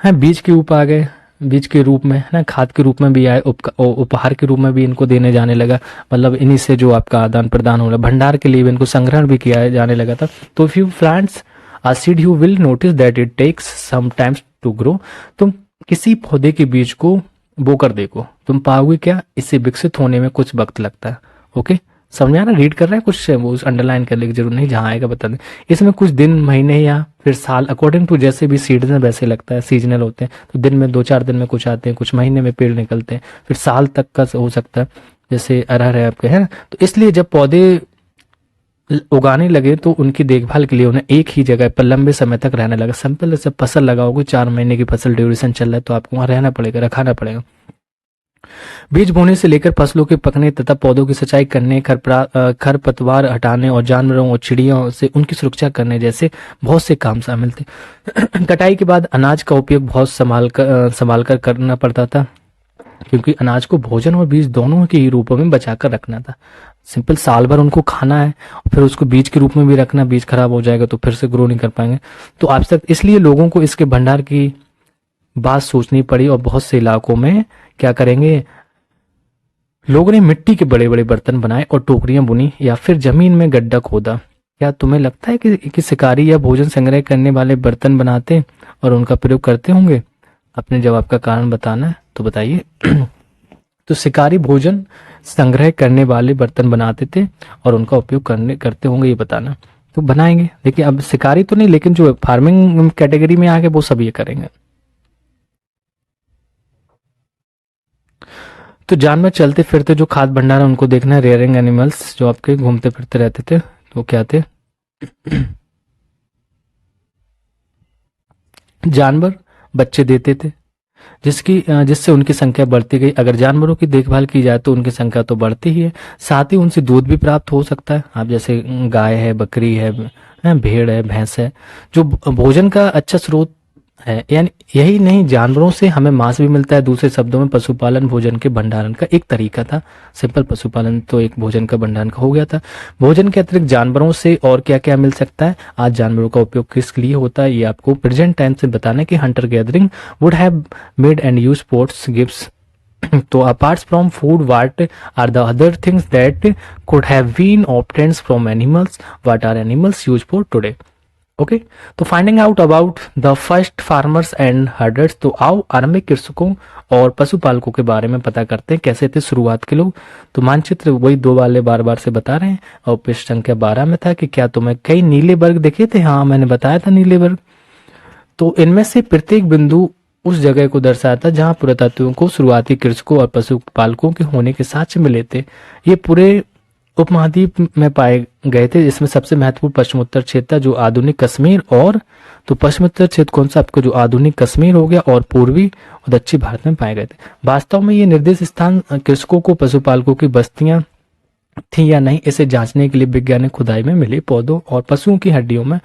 हैं, बीज के ऊपर आ गए, बीज के रूप में, है ना, खाद के रूप में भी आए, उपहार के रूप में भी इनको देने जाने लगा। मतलब इन्हीं से जो आपका आदान प्रदान हो रहा, भंडार के लिए भी इनको संग्रहण भी किया जाने लगा था। तो if you plants a seed you will notice that it takes some times to grow. तुम किसी पौधे के बीज को बोकर देखो, तुम पाओगे क्या, इससे विकसित होने में कुछ वक्त लगता है। ओके, समझ आ रहा, रीड कर रहे हैं कुछ, वो अंडरलाइन करने की जरूरत नहीं, जहां आएगा बता दें। इसमें कुछ दिन, महीने या फिर साल अकॉर्डिंग टू जैसे भी सीजन वैसे लगता है, सीजनल होते हैं। तो दिन में 2-4 दिन में कुछ आते हैं, कुछ महीने में पेड़ निकलते हैं, फिर साल तक का हो सकता है, जैसे अरहर है आपके, है। तो इसलिए जब पौधे उगाने लगे तो उनकी देखभाल के लिए उन्हें एक ही जगह पर लंबे समय तक रहने लगा। सिंपल जैसे फसल लगाओगे, 4 महीने की फसल ड्यूरेशन चल रहा है तो आपको वहां रहना पड़ेगा, रखाना पड़ेगा। बीज बोने से लेकर फसलों के पकने तथा पौधों की सिंचाई करने, खरपतवार हटाने और जानवरों और चिड़ियों से उनकी सुरक्षा करने जैसे बहुत से काम शामिल थे। कटाई के बाद अनाज का उपयोग बहुत संभाल कर करना पड़ता था, क्योंकि अनाज को भोजन और बीज दोनों के ही रूपों में बचाकर रखना था। सिंपल साल भर उनको खाना है, फिर उसको बीज के रूप में भी रखना, बीज खराब हो जाएगा तो फिर से ग्रो नहीं कर पाएंगे। तो आज तक इसलिए लोगों को इसके भंडार की बात सोचनी पड़ी और बहुत से इलाकों में क्या करेंगे, लोगों ने मिट्टी के बड़े बड़े बर्तन बनाए और टोकरियां बुनी या फिर जमीन में गड्ढा खोदा क्या तुम्हें लगता है कि शिकारी यह भोजन संग्रह करने वाले बर्तन बनाते और उनका प्रयोग करते होंगे? अपने जवाब का कारण बताना है तो बताइए। तो शिकारी भोजन संग्रह करने वाले बर्तन बनाते थे और उनका उपयोग करते होंगे, ये बताना। तो बनाएंगे, देखिए अब शिकारी तो नहीं, लेकिन जो फार्मिंग कैटेगरी में आ गए वो सब ये करेंगे। तो जानवर चलते फिरते जो खाद्य भंडार है उनको देखना है। रेयरिंग एनिमल्स जो आपके घूमते फिरते रहते थे तो क्या थे? जानवर बच्चे देते थे जिससे उनकी संख्या बढ़ती गई। अगर जानवरों की देखभाल की जाए तो उनकी संख्या तो बढ़ती ही है, साथ ही उनसे दूध भी प्राप्त हो सकता है। आप जैसे गाय है, बकरी है, भेड़ है, भैंस है, जो भोजन का अच्छा स्रोत है। यानी यही नहीं, जानवरों से हमें मांस भी मिलता है। दूसरे शब्दों में पशुपालन भोजन के भंडारण का एक तरीका था। सिंपल पशुपालन तो एक भोजन का भंडारण का हो गया था। भोजन के अतिरिक्त जानवरों से और क्या क्या मिल सकता है? आज जानवरों का उपयोग किस लिए होता है ये आपको प्रेजेंट टाइम से बताना है कि hunter gathering would have made and use sports gifts. तो apart from food what are the other things that could have been obtained from animals? What are animals use for today? Okay तो finding out about the first farmers and herders. तो आओ आरंभिक कृषकों और पशुपालकों के बारे में पता करते हैं, कैसे थे शुरुआत के लोग। तो मानचित्र वही दो वाले बार बार से बता रहे हैं और पृष्ठ संख्या 12 में था कि क्या तुम्हें कई नीले वर्ग दिखे थे? हाँ, मैंने बताया था नीले वर्ग। तो इनमें से प्रत्येक बिंदु उस जगह को दर्शाता जहां पुरातत्वों को शुरुआती कृषकों और पशुपालकों के होने के साक्ष्य मिले थे। ये पूरे उपमहाद्वीप में पाए गए थे, जिसमें सबसे महत्वपूर्ण पश्चिमोत्तर क्षेत्र था जो आधुनिक कश्मीर और तो पश्चिमोत्तर क्षेत्र कौन सा आपको? जो आधुनिक कश्मीर हो गया और पूर्वी और दक्षिण भारत में पाए गए थे। वास्तव में ये निर्दिष्ट स्थान कृषकों को पशुपालकों की बस्तियां थी या नहीं, इसे जांचने के लिए वैज्ञानिक खुदाई में मिले पौधों और पशुओं की हड्डियों में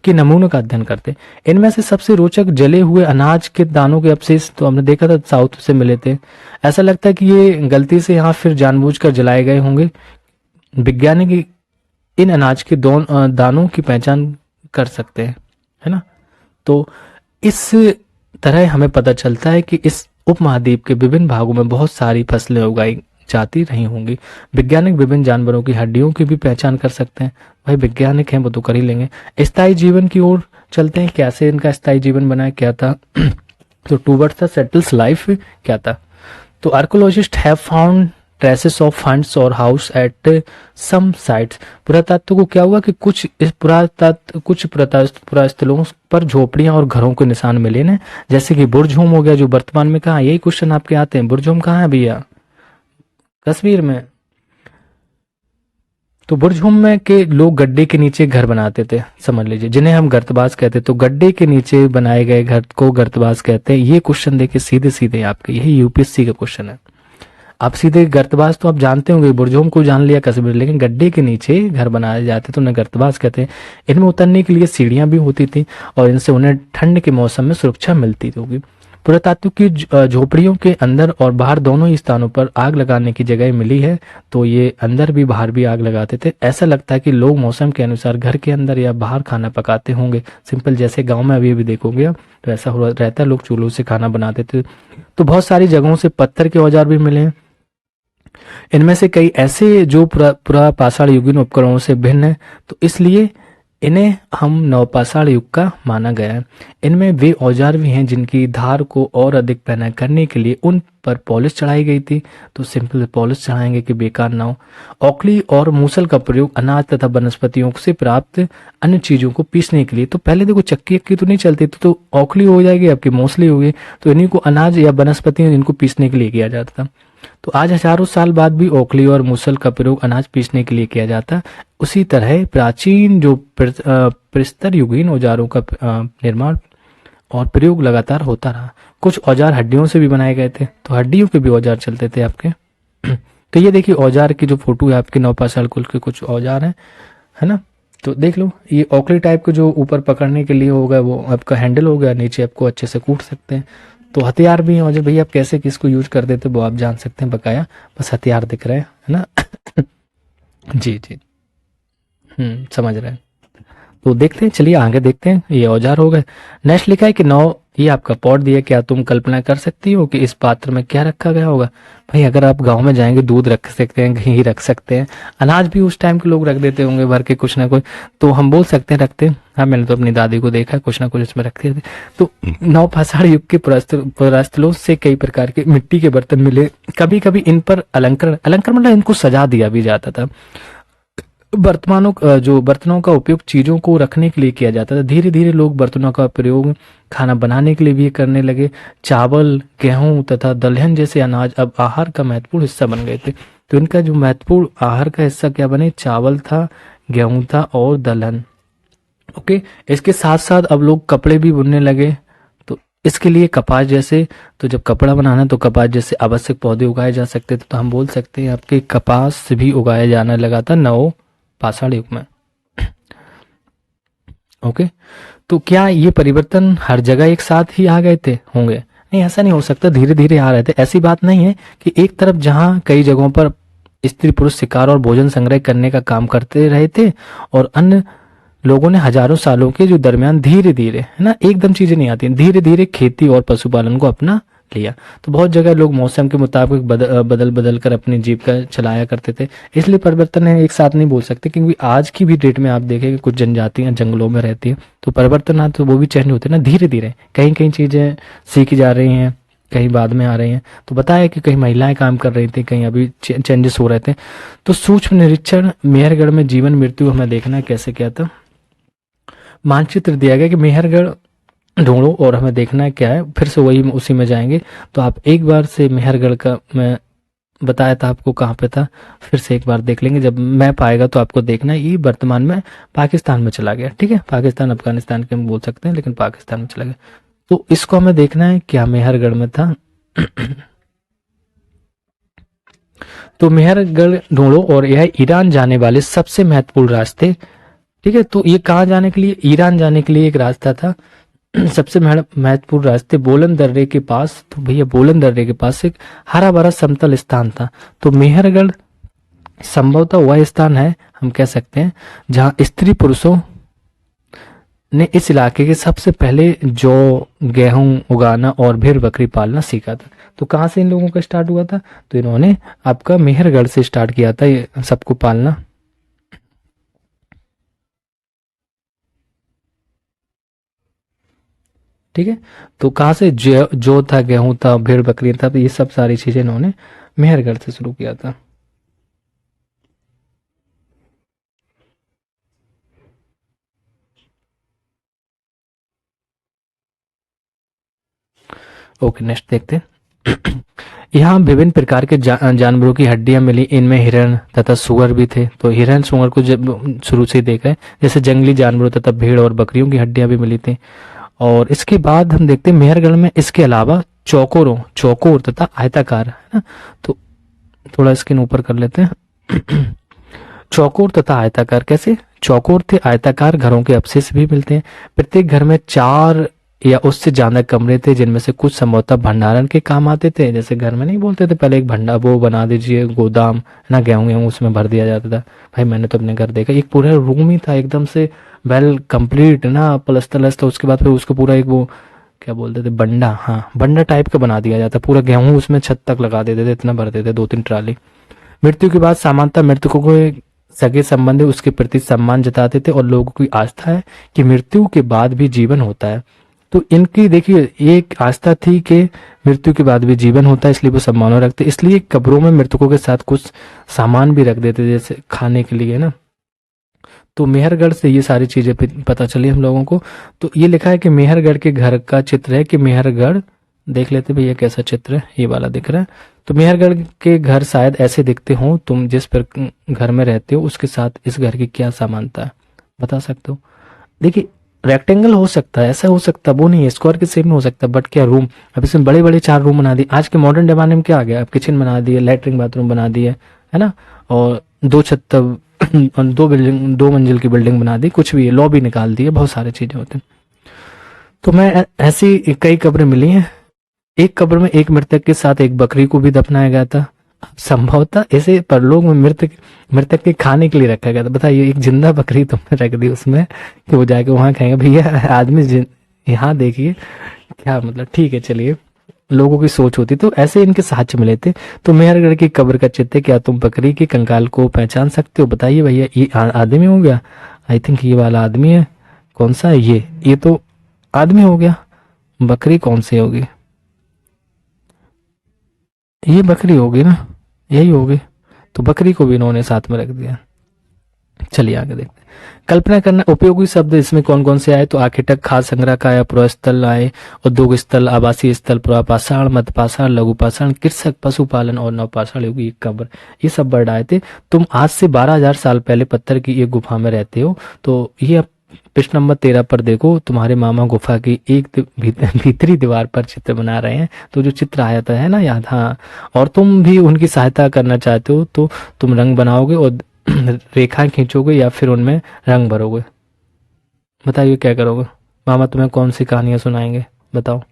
के नमूनों का अध्ययन करते। इनमें से सबसे रोचक जले हुए अनाज के दानों के अवशेष तो हमने देखा था साउथ से मिले थे। ऐसा लगता है कि ये गलती से यहाँ फिर जानबूझकर जलाए गए होंगे। वैज्ञानिक इन अनाज के दानों की पहचान कर सकते हैं, है ना। तो इस तरह हमें पता चलता है कि इस उपमहाद्वीप के विभिन्न भागों में बहुत सारी फसलें उगाई जाती रही होंगी। वैज्ञानिक विभिन्न जानवरों की हड्डियों की भी पहचान कर सकते हैं। भाई वैज्ञानिक हैं, वो तो कर ही लेंगे। स्थायी जीवन की ओर चलते हैं, कैसे इनका स्थायी जीवन बना, क्या था? तो टूवर्ड्स द सेटल्स लाइफ क्या था? तो archaeologist have found traces of hunts और हाउस एट सम साइट्स। पुरातत्व को क्या हुआ कि कुछ पुरास्थलों पर झोपड़ियां और घरों के निशान मिले ने, जैसे कि बुरझूम हो गया जो वर्तमान में कहाँ? यही क्वेश्चन आपके आते हैं, बुरझूम कहाँ है भैया? कश्मीर में। तो बुरझूम में के लोग गड्ढे के नीचे घर बनाते थे, समझ लीजिए, जिन्हें हम गर्तबास कहते। तो गड्ढे के नीचे बनाए गए घर को गर्तबास कहते हैं। ये क्वेश्चन देखिए सीधे सीधे आपके, यही यूपीएससी का क्वेश्चन है। आप सीधे गर्तबास तो आप जानते होंगे, बुरझूम को जान लिया कश्मीर, लेकिन गड्ढे के नीचे घर बनाए जाते तो उन्हें गर्तबास कहते हैं। इनमें उतरने के लिए सीढ़ियां भी होती थी और इनसे उन्हें ठंड के मौसम में सुरक्षा मिलती होगी। पुरातात्व की झोपड़ियों के अंदर और बाहर दोनों ही स्थानों पर आग लगाने की जगह मिली है। तो ये अंदर भी बाहर भी आग लगाते थे। ऐसा लगता है कि लोग मौसम के अनुसार घर के अंदर या बाहर खाना पकाते होंगे। सिंपल जैसे गांव में अभी भी देखोगे तो ऐसा हो रहता है, लोग चूल्हों से खाना बनाते थे। तो बहुत सारी जगहों से पत्थर के औजार भी मिले हैं। इनमें से कई ऐसे जो पुरा पाषाण युगीन उपकरणों से भिन्न है, तो इसलिए इन्हें हम नवपाषाण युग का माना गया है। इनमें वे औजार भी हैं जिनकी धार को और अधिक पैना करने के लिए उन पर पॉलिश चढ़ाई गई थी। तो सिंपल पॉलिश चढ़ाएंगे कि बेकार ना हो। औखली और मूसल का प्रयोग अनाज तथा वनस्पतियों से प्राप्त अन्य चीजों को पीसने के लिए। तो पहले देखो चक्की अक्की तो नहीं चलती थी, तो औखली हो जाएगी आपकी, मूसली होगी, तो इन्हीं को अनाज या वनस्पतियां इनको पीसने के लिए किया जाता था। तो आज हजारों साल बाद भी औखली और मूसल का प्रयोग अनाज पीसने के लिए किया जाता। उसी तरह प्राचीन जो प्रस्तर युगीन औजारों का निर्माण और प्रयोग लगातार होता रहा। कुछ औजार हड्डियों से भी बनाए गए थे, तो हड्डियों के भी औजार चलते थे आपके। तो ये देखिए औजार की जो फोटो है आपके नवपाषाण कुल के कुछ औजार हैं, है ना। तो देख लो, ये औखली टाइप के जो ऊपर पकड़ने के लिए होगा वो आपका हैंडल हो गया, नीचे आपको अच्छे से कूट सकते हैं। तो हथियार भी हैं, और भैया आप कैसे किसको यूज कर देते वो आप जान सकते हैं बकाया, बस हथियार दिख रहे हैं, है ना। जी जी, समझ रहे हैं। तो देखते हैं, चलिए आगे देखते हैं। ये औजार हो गए। नेक्स्ट लिखा है कि 9, ये आपका पॉट दिया, क्या तुम कल्पना कर सकती हो कि इस पात्र में क्या रखा गया होगा? भाई अगर आप गांव में जाएंगे दूध रख सकते हैं, घी रख सकते हैं, अनाज भी उस टाइम के लोग रख देते होंगे भर के कुछ ना कुछ, तो हम बोल सकते हैं रखते हैं। हाँ मैंने तो अपनी दादी को देखा है कुछ ना कुछ इसमें रखते थे। तो नव पाषाण युग के पुरास्थलों से कई प्रकार के मिट्टी के बर्तन मिले। कभी कभी इन पर अलंकरण, अलंकरण मतलब इनको सजा दिया भी जाता था। जो बर्तनों का उपयोग चीजों को रखने के लिए किया जाता था। धीरे धीरे लोग बर्तनों का प्रयोग खाना बनाने के लिए भी करने लगे। चावल, गेहूं तथा दलहन जैसे अनाज अब आहार का महत्वपूर्ण हिस्सा बन गए थे। तो इनका जो महत्वपूर्ण आहार का हिस्सा क्या बने? चावल था, गेहूं था और दलहन। ओके, इसके साथ साथ अब लोग कपड़े भी बुनने लगे। तो इसके लिए कपास जैसे, तो जब कपड़ा बनाना तो कपास जैसे आवश्यक पौधे उगाए जा सकते थे। तो हम बोल सकते हैं आपके कपास भी उगाया जाने लगा था नव पाषाण युग में। ओके, तो क्या ये परिवर्तन हर जगह एक साथ ही आ गए थे होंगे? नहीं, ऐसा नहीं हो सकता, धीरे धीरे आ रहे थे। ऐसी बात नहीं है कि एक तरफ जहां कई जगहों पर स्त्री पुरुष शिकार और भोजन संग्रह करने का काम करते रहे थे और अन्य लोगों ने हजारों सालों के जो दरमियान धीरे धीरे, है ना, एकदम चीजें नहीं आती, धीरे धीरे खेती और पशुपालन को अपना लिया। तो बहुत जगह लोग मौसम के मुताबिक बदल बदल कर अपनी जीविका चलाया करते थे। इसलिए परिवर्तन है एक साथ नहीं बोल सकते, क्योंकि आज की भी डेट में आप देखेंगे कुछ जनजातियां जंगलों में रहती है, तो परिवर्तन आ तो वो भी चेंज होते हैं ना धीरे धीरे। कहीं कहीं चीजें सीखी जा रही हैं, कहीं बाद में आ रही हैं। तो बताया कि कहीं महिलाएं काम कर रही थी, कहीं अभी चेंजेस हो रहे थे। तो सूक्ष्म निरीक्षण, मेहरगढ़ में जीवन मृत्यु हमें देखना कैसे क्या था। मानचित्र दिया गया कि मेहरगढ़ ढूंढो और हमें देखना है क्या है। फिर से वही उसी में जाएंगे। तो आप एक बार से मेहरगढ़ का मैं बताया था आपको कहाँ पे था, फिर से एक बार देख लेंगे। जब मैप आएगा तो आपको देखना है। ये वर्तमान में पाकिस्तान में चला गया, ठीक है, पाकिस्तान अफगानिस्तान के हम बोल सकते हैं, लेकिन पाकिस्तान में चला गया। तो इसको हमें देखना है क्या मेहरगढ़ में था। तो मेहरगढ़ ढूंढो और यह ईरान जाने वाले सबसे महत्वपूर्ण रास्ते, ठीक है। तो ये कहाँ जाने के लिए? ईरान जाने के लिए एक रास्ता था। सबसे महत्वपूर्ण रास्ते बोलन दर्रे के पास। तो भैया बोलन दर्रे के पास एक हरा भरा समतल स्थान था। तो मेहरगढ़ संभवतः वह स्थान है, हम कह सकते हैं, जहां स्त्री पुरुषों ने इस इलाके के सबसे पहले जौ, गेहूं उगाना और भेड़ बकरी पालना सीखा था। तो कहां से इन लोगों का स्टार्ट हुआ था? तो इन्होंने आपका मेहरगढ़ से स्टार्ट किया था ये सबको पालना। ठीक है, तो कहां से? जो था, गेहूं था, भेड़ बकरी था, तो ये सब सारी चीजें इन्होंने मेहरगढ़ से शुरू किया था। ओके, नेक्स्ट देखते हैं। यहाँ विभिन्न प्रकार के जानवरों की हड्डियां मिली। इनमें हिरण तथा सुअर भी थे। तो हिरण सुअर को जब शुरू से ही देखा है। जैसे जंगली जानवरों तथा भेड़ और बकरियों की हड्डियां भी मिली थी। और इसके बाद हम देखते हैं मेहरगढ़ में इसके अलावा चौकोर तथा आयताकार, है ना। तो थोड़ा स्क्रीन ऊपर कर लेते हैं। चौकोर तथा आयताकार कैसे? चौकोर थे आयताकार घरों के अवशेष भी मिलते हैं। प्रत्येक घर में 4 या उससे ज्यादा कमरे थे, जिनमें से कुछ संभवतः भंडारण के काम आते थे। जैसे घर में नहीं बोलते थे पहले एक भंडार वो बना दीजिए, गोदाम, है ना, गेहूं उसमें भर दिया जाता था। भाई मैंने तो अपने घर देखा, एक पूरा रूम ही था एकदम से वेल कंप्लीट ना, प्लस्तर, उसके बाद फिर उसको पूरा एक वो क्या बोलते थे, बंडा, हाँ बंडा टाइप का बना दिया जाता। पूरा गेहूं उसमें छत तक लगा देते थे, इतना भरते थे 2-3 ट्राली। मृत्यु के बाद सामान्यतः मृतकों को सगे संबंधी उसके प्रति सम्मान जताते थे और लोगों की आस्था है कि मृत्यु के बाद भी जीवन होता है। तो इनकी देखिए एक आस्था थी कि मृत्यु के बाद भी जीवन होता है, इसलिए वो सम्मान रखते। इसलिए कब्रों में मृतकों के साथ कुछ सामान भी रख देते, जैसे खाने के लिए ना। तो मेहरगढ़ से ये सारी चीजें पता चली हम लोगों को। तो ये लिखा है कि मेहरगढ़ के घर का चित्र है कि मेहरगढ़, देख लेते भैया कैसा चित्र है, ये वाला दिख रहा है। तो मेहरगढ़ के घर शायद ऐसे दिखते हो। तुम जिस पर घर में रहते हो उसके साथ इस घर की क्या समानता है, बता सकते हो? देखिए रेक्टेंगल हो सकता है, ऐसा हो सकता है, वो नहीं है स्क्वायर के शेप में हो सकता है, बट क्या रूम, अब इसमें बड़े बड़े 4 रूम बना दिए। आज के मॉडर्न जमाने में क्या आ गया, अब किचन बना दिए, लेटरिन बाथरूम बना दिए, है ना, और 2 छत 2 मंजिल की बिल्डिंग बना दी, कुछ भी है, लॉबी निकाल दिए, बहुत सारी चीजें होती हैं। तो मैं ऐसी कई कब्रें मिली हैं। एक कब्र में एक मृतक के साथ एक बकरी को भी दफनाया गया था। संभवतः इसे परलोक में मृतक मृतक के खाने के लिए रखा गया था। बताइए, एक जिंदा बकरी तुमने रख दी उसमें कि वो जाके वहां खाएंगे। भैया आदमी यहाँ देखिए क्या मतलब। ठीक है चलिए, लोगों की सोच होती। तो ऐसे इनके साक्ष्य मिले थे। तो मेहरगढ़ की कब्र का चित्र, क्या तुम बकरी के कंकाल को पहचान सकते हो? बताइए भैया, ये आदमी हो गया। आई थिंक ये वाला आदमी है। कौन सा है ये तो आदमी हो गया। बकरी कौन सी होगी? ये बकरी होगी ना, यही होगी। तो बकरी को भी इन्होंने साथ में रख दिया। चलिए आगे देखते हैं। कल्पना करना उपयोगी शब्द इसमें कौन कौन से आए? तो आखेटक, खाद्य संग्रह का आया, पुरस्थल आए, उद्योग स्थल, आवासीय स्थल, पुरापाषाण, मध्यपाषाण, लघुपाषाण, कृषक, पशुपालन और नवपाषाण युग की कब्र, ये सब वर्ड आए थे। तुम आज से 12,000 साल पहले पत्थर की एक गुफा में रहते हो। तो ये प्रश्न नंबर 13 पर देखो, तुम्हारे मामा गुफा की एक भीतरी दीवार पर चित्र बना रहे हैं। तो जो चित्र आया था है ना याद, हाँ। और तुम भी उनकी सहायता करना चाहते हो तो तुम रंग बनाओगे और रेखाएं खींचोगे या फिर उनमें रंग भरोगे। बताइए क्या करोगे? मामा तुम्हें कौन सी कहानियां सुनाएंगे बताओ।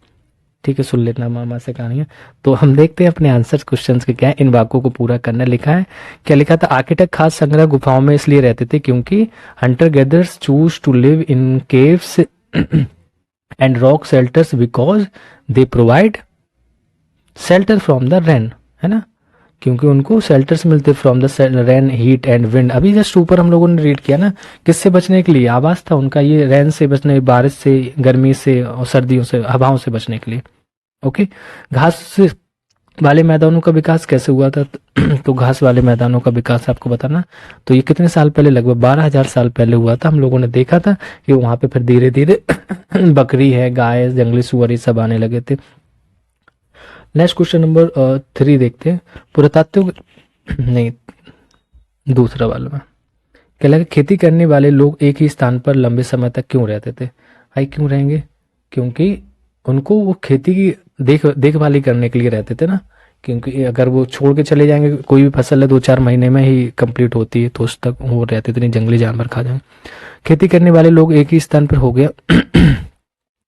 ठीक है, सुन लेना मामा से कहानियां। तो हम देखते हैं अपने आंसर क्वेश्चंस के क्या है। इन वाक्यों को पूरा करना लिखा है। क्या लिखा था? आर्किटेक्ट खास संग्रह गुफाओं में इसलिए रहते थे क्योंकि hunter gatherers choose to live in caves and rock shelters because they provide shelter from the rain, है ना, क्योंकि उनको शेल्टर्स मिलते from the rain, heat and wind. अभी जस्ट ऊपर हम लोगों ने रीड किया ना, किससे बचने के लिए आवाज था उनका, ये रेन से बचने, बारिश से, गर्मी से और सर्दियों से, हवाओं से बचने के लिए। ओके, घास वाले मैदानों का विकास कैसे हुआ था? तो घास वाले मैदानों का विकास आपको बताना। तो ये कितने साल पहले? लगभग 12,000 साल पहले हुआ था। हम लोगों ने देखा था कि वहां पे फिर धीरे धीरे बकरी है, गाय, जंगली सुअर, ये सब आने लगे थे। नेक्स्ट क्वेश्चन नंबर 3 देखते हैं। पुरातात्विक नहीं, दूसरा वाला में क्या लगा? खेती करने वाले लोग एक ही स्थान पर लंबे समय तक क्यों रहते थे? भाई क्यों रहेंगे? क्योंकि उनको वो खेती की देखभाल ही करने के लिए रहते थे ना। क्योंकि अगर वो छोड़ के चले जाएंगे, कोई भी फसल है 2-4 महीने में ही कंप्लीट होती है, तो उस तक वो रहते थे, नहीं जंगली जानवर खा जाएंगे। खेती करने वाले लोग एक ही स्थान पर हो गया।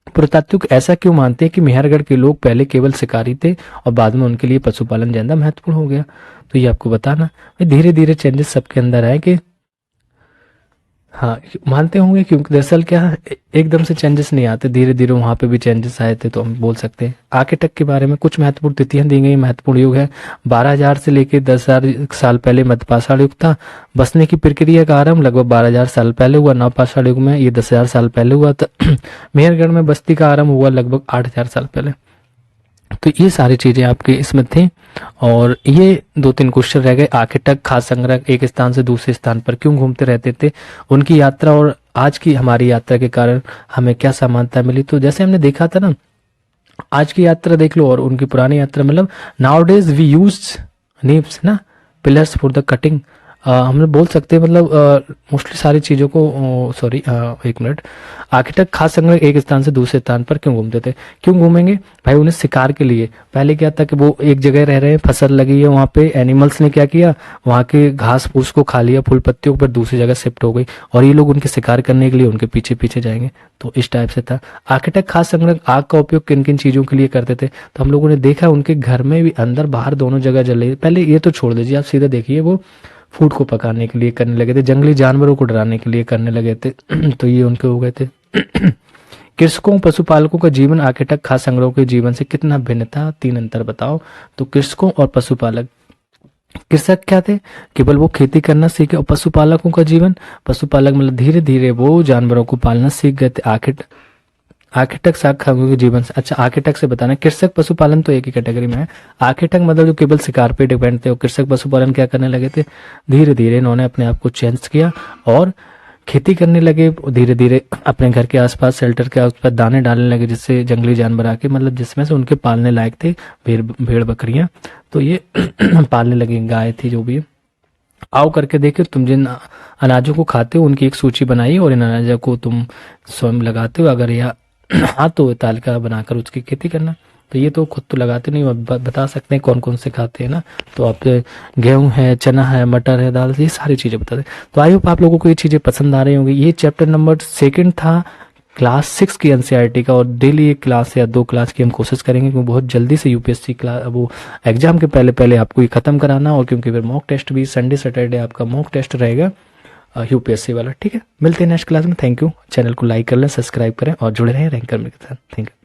पुरातात्विक ऐसा क्यों मानते हैं कि मेहरगढ़ के लोग पहले केवल शिकारी थे और बाद में उनके लिए पशुपालन ज्यादा महत्वपूर्ण हो गया? तो ये आपको बताना। धीरे धीरे चेंजेस सबके अंदर आए कि हाँ, मानते होंगे, क्योंकि दरअसल क्या है, एकदम से चेंजेस नहीं आते, धीरे धीरे वहां पे भी चेंजेस आए थे। तो हम बोल सकते हैं आर्किटेक्ट के बारे में कुछ महत्वपूर्ण तिथियां दी गई। महत्वपूर्ण युग है 12,000 से लेकर 10,000 साल पहले मध्यपाषाण युग था। बसने की प्रक्रिया का आरंभ लगभग 12,000 साल पहले हुआ। नवपाषाण युग में ये 10,000 साल पहले हुआ था। मेहरगढ़ में बस्ती का आरंभ हुआ लगभग 8,000 साल पहले। तो ये सारी चीजें आपके इसमें थी। और ये 2-3 क्वेश्चन रह गए। आर्किटेक्ट खास संग्रह एक स्थान से दूसरे स्थान पर क्यों घूमते रहते थे? उनकी यात्रा और आज की हमारी यात्रा के कारण हमें क्या समानता मिली? तो जैसे हमने देखा था ना, आज की यात्रा देख लो और उनकी पुरानी यात्रा, मतलब नाउ डेज वी यूज नीव्स ना, पिलर्स फॉर द कटिंग। हम लोग बोल सकते हैं, मतलब मोस्टली सारी चीज़ों को, सॉरी एक मिनट। आर्किटेक्ट खास संग्रह एक स्थान से दूसरे स्थान पर क्यों घूमते थे? क्यों घूमेंगे भाई? उन्हें शिकार के लिए। पहले क्या था कि वो एक जगह रह रहे हैं, फसल लगी है वहाँ पे, एनिमल्स ने क्या किया, वहाँ के घास फूस को खा लिया, फूल पत्तियों पर दूसरी जगह शिफ्ट हो गई, और ये लोग उनके शिकार करने के लिए उनके पीछे पीछे जाएंगे। तो इस टाइप से था। आर्किटेक्ट खास संग्रह आग का उपयोग किन किन चीज़ों के लिए करते थे? तो हम लोगों ने देखा उनके घर में भी अंदर बाहर दोनों जगह जले। पहले ये तो छोड़ दीजिए, आप सीधा देखिए, वो फूड को पकाने के लिए करने लगे थे, जंगली जानवरों को डराने के लिए करने लगे थे। तो ये उनके हो गए थे। कृषकों पशुपालकों का जीवन आर्किटेक्ट खास संग्रहों के जीवन से कितना भिन्न था? 3 अंतर बताओ। तो कृषकों और पशुपालक, कृषक क्या थे? केवल वो खेती करना सीखे। और पशुपालकों का जीवन, पशुपालक मतलब धीरे धीरे वो जानवरों को पालना सीख गए थे। आर्किटेक्ट शाखाओं के जीवन से, अच्छा आर्किटेक्ट से बताना। कृषक पशुपालन तो एक ही कैटेगरी में है। आर्किटेक्ट मतलब जो केवल शिकार पे डिपेंड थे, और कृषक पशुपालन क्या करने लगे थे? धीरे धीरे इन्होंने अपने आप को चेंज किया और खेती करने लगे। धीरे धीरे अपने घर के आसपास, शेल्टर के आसपास दाने डालने लगे, जिससे जंगली जानवर आके, मतलब जिसमें से उनके पालने लायक थे भेड़ बकरियां, तो ये पालने लगे। गाय थी जो भी। आओ करके देखो, तुम जिन अनाजों को खाते हो उनकी एक सूची बनाई और इन अनाजों को तुम स्वयं लगाते हो। अगर यह हाँ, तो तालिका बनाकर उसकी खेती करना। तो ये तो खुद तो लगाते नहीं, बता सकते हैं कौन कौन से खाते हैं ना। तो आप गेहूं है, चना है, मटर है, दाल, ये सारी चीजें बता दें। तो आई होप आप लोगों को ये चीजें पसंद आ रही होंगी। ये चैप्टर नंबर 2 था क्लास 6 की एनसीईआरटी का, और डेली एक क्लास या 2 क्लास की हम कोशिश करेंगे, क्योंकि बहुत जल्दी से यूपीएससी क्लास वो एग्जाम के पहले पहले आपको ये खत्म कराना, और क्योंकि फिर मॉक टेस्ट भी संडे सैटरडे आपका मॉक टेस्ट रहेगा यूपीएससी वाला। ठीक है, मिलते हैं नेक्स्ट क्लास में। Thank you. चैनल को लाइक कर लें, सब्सक्राइब करें और जुड़े रहें रैंकर में के साथ। Thank you.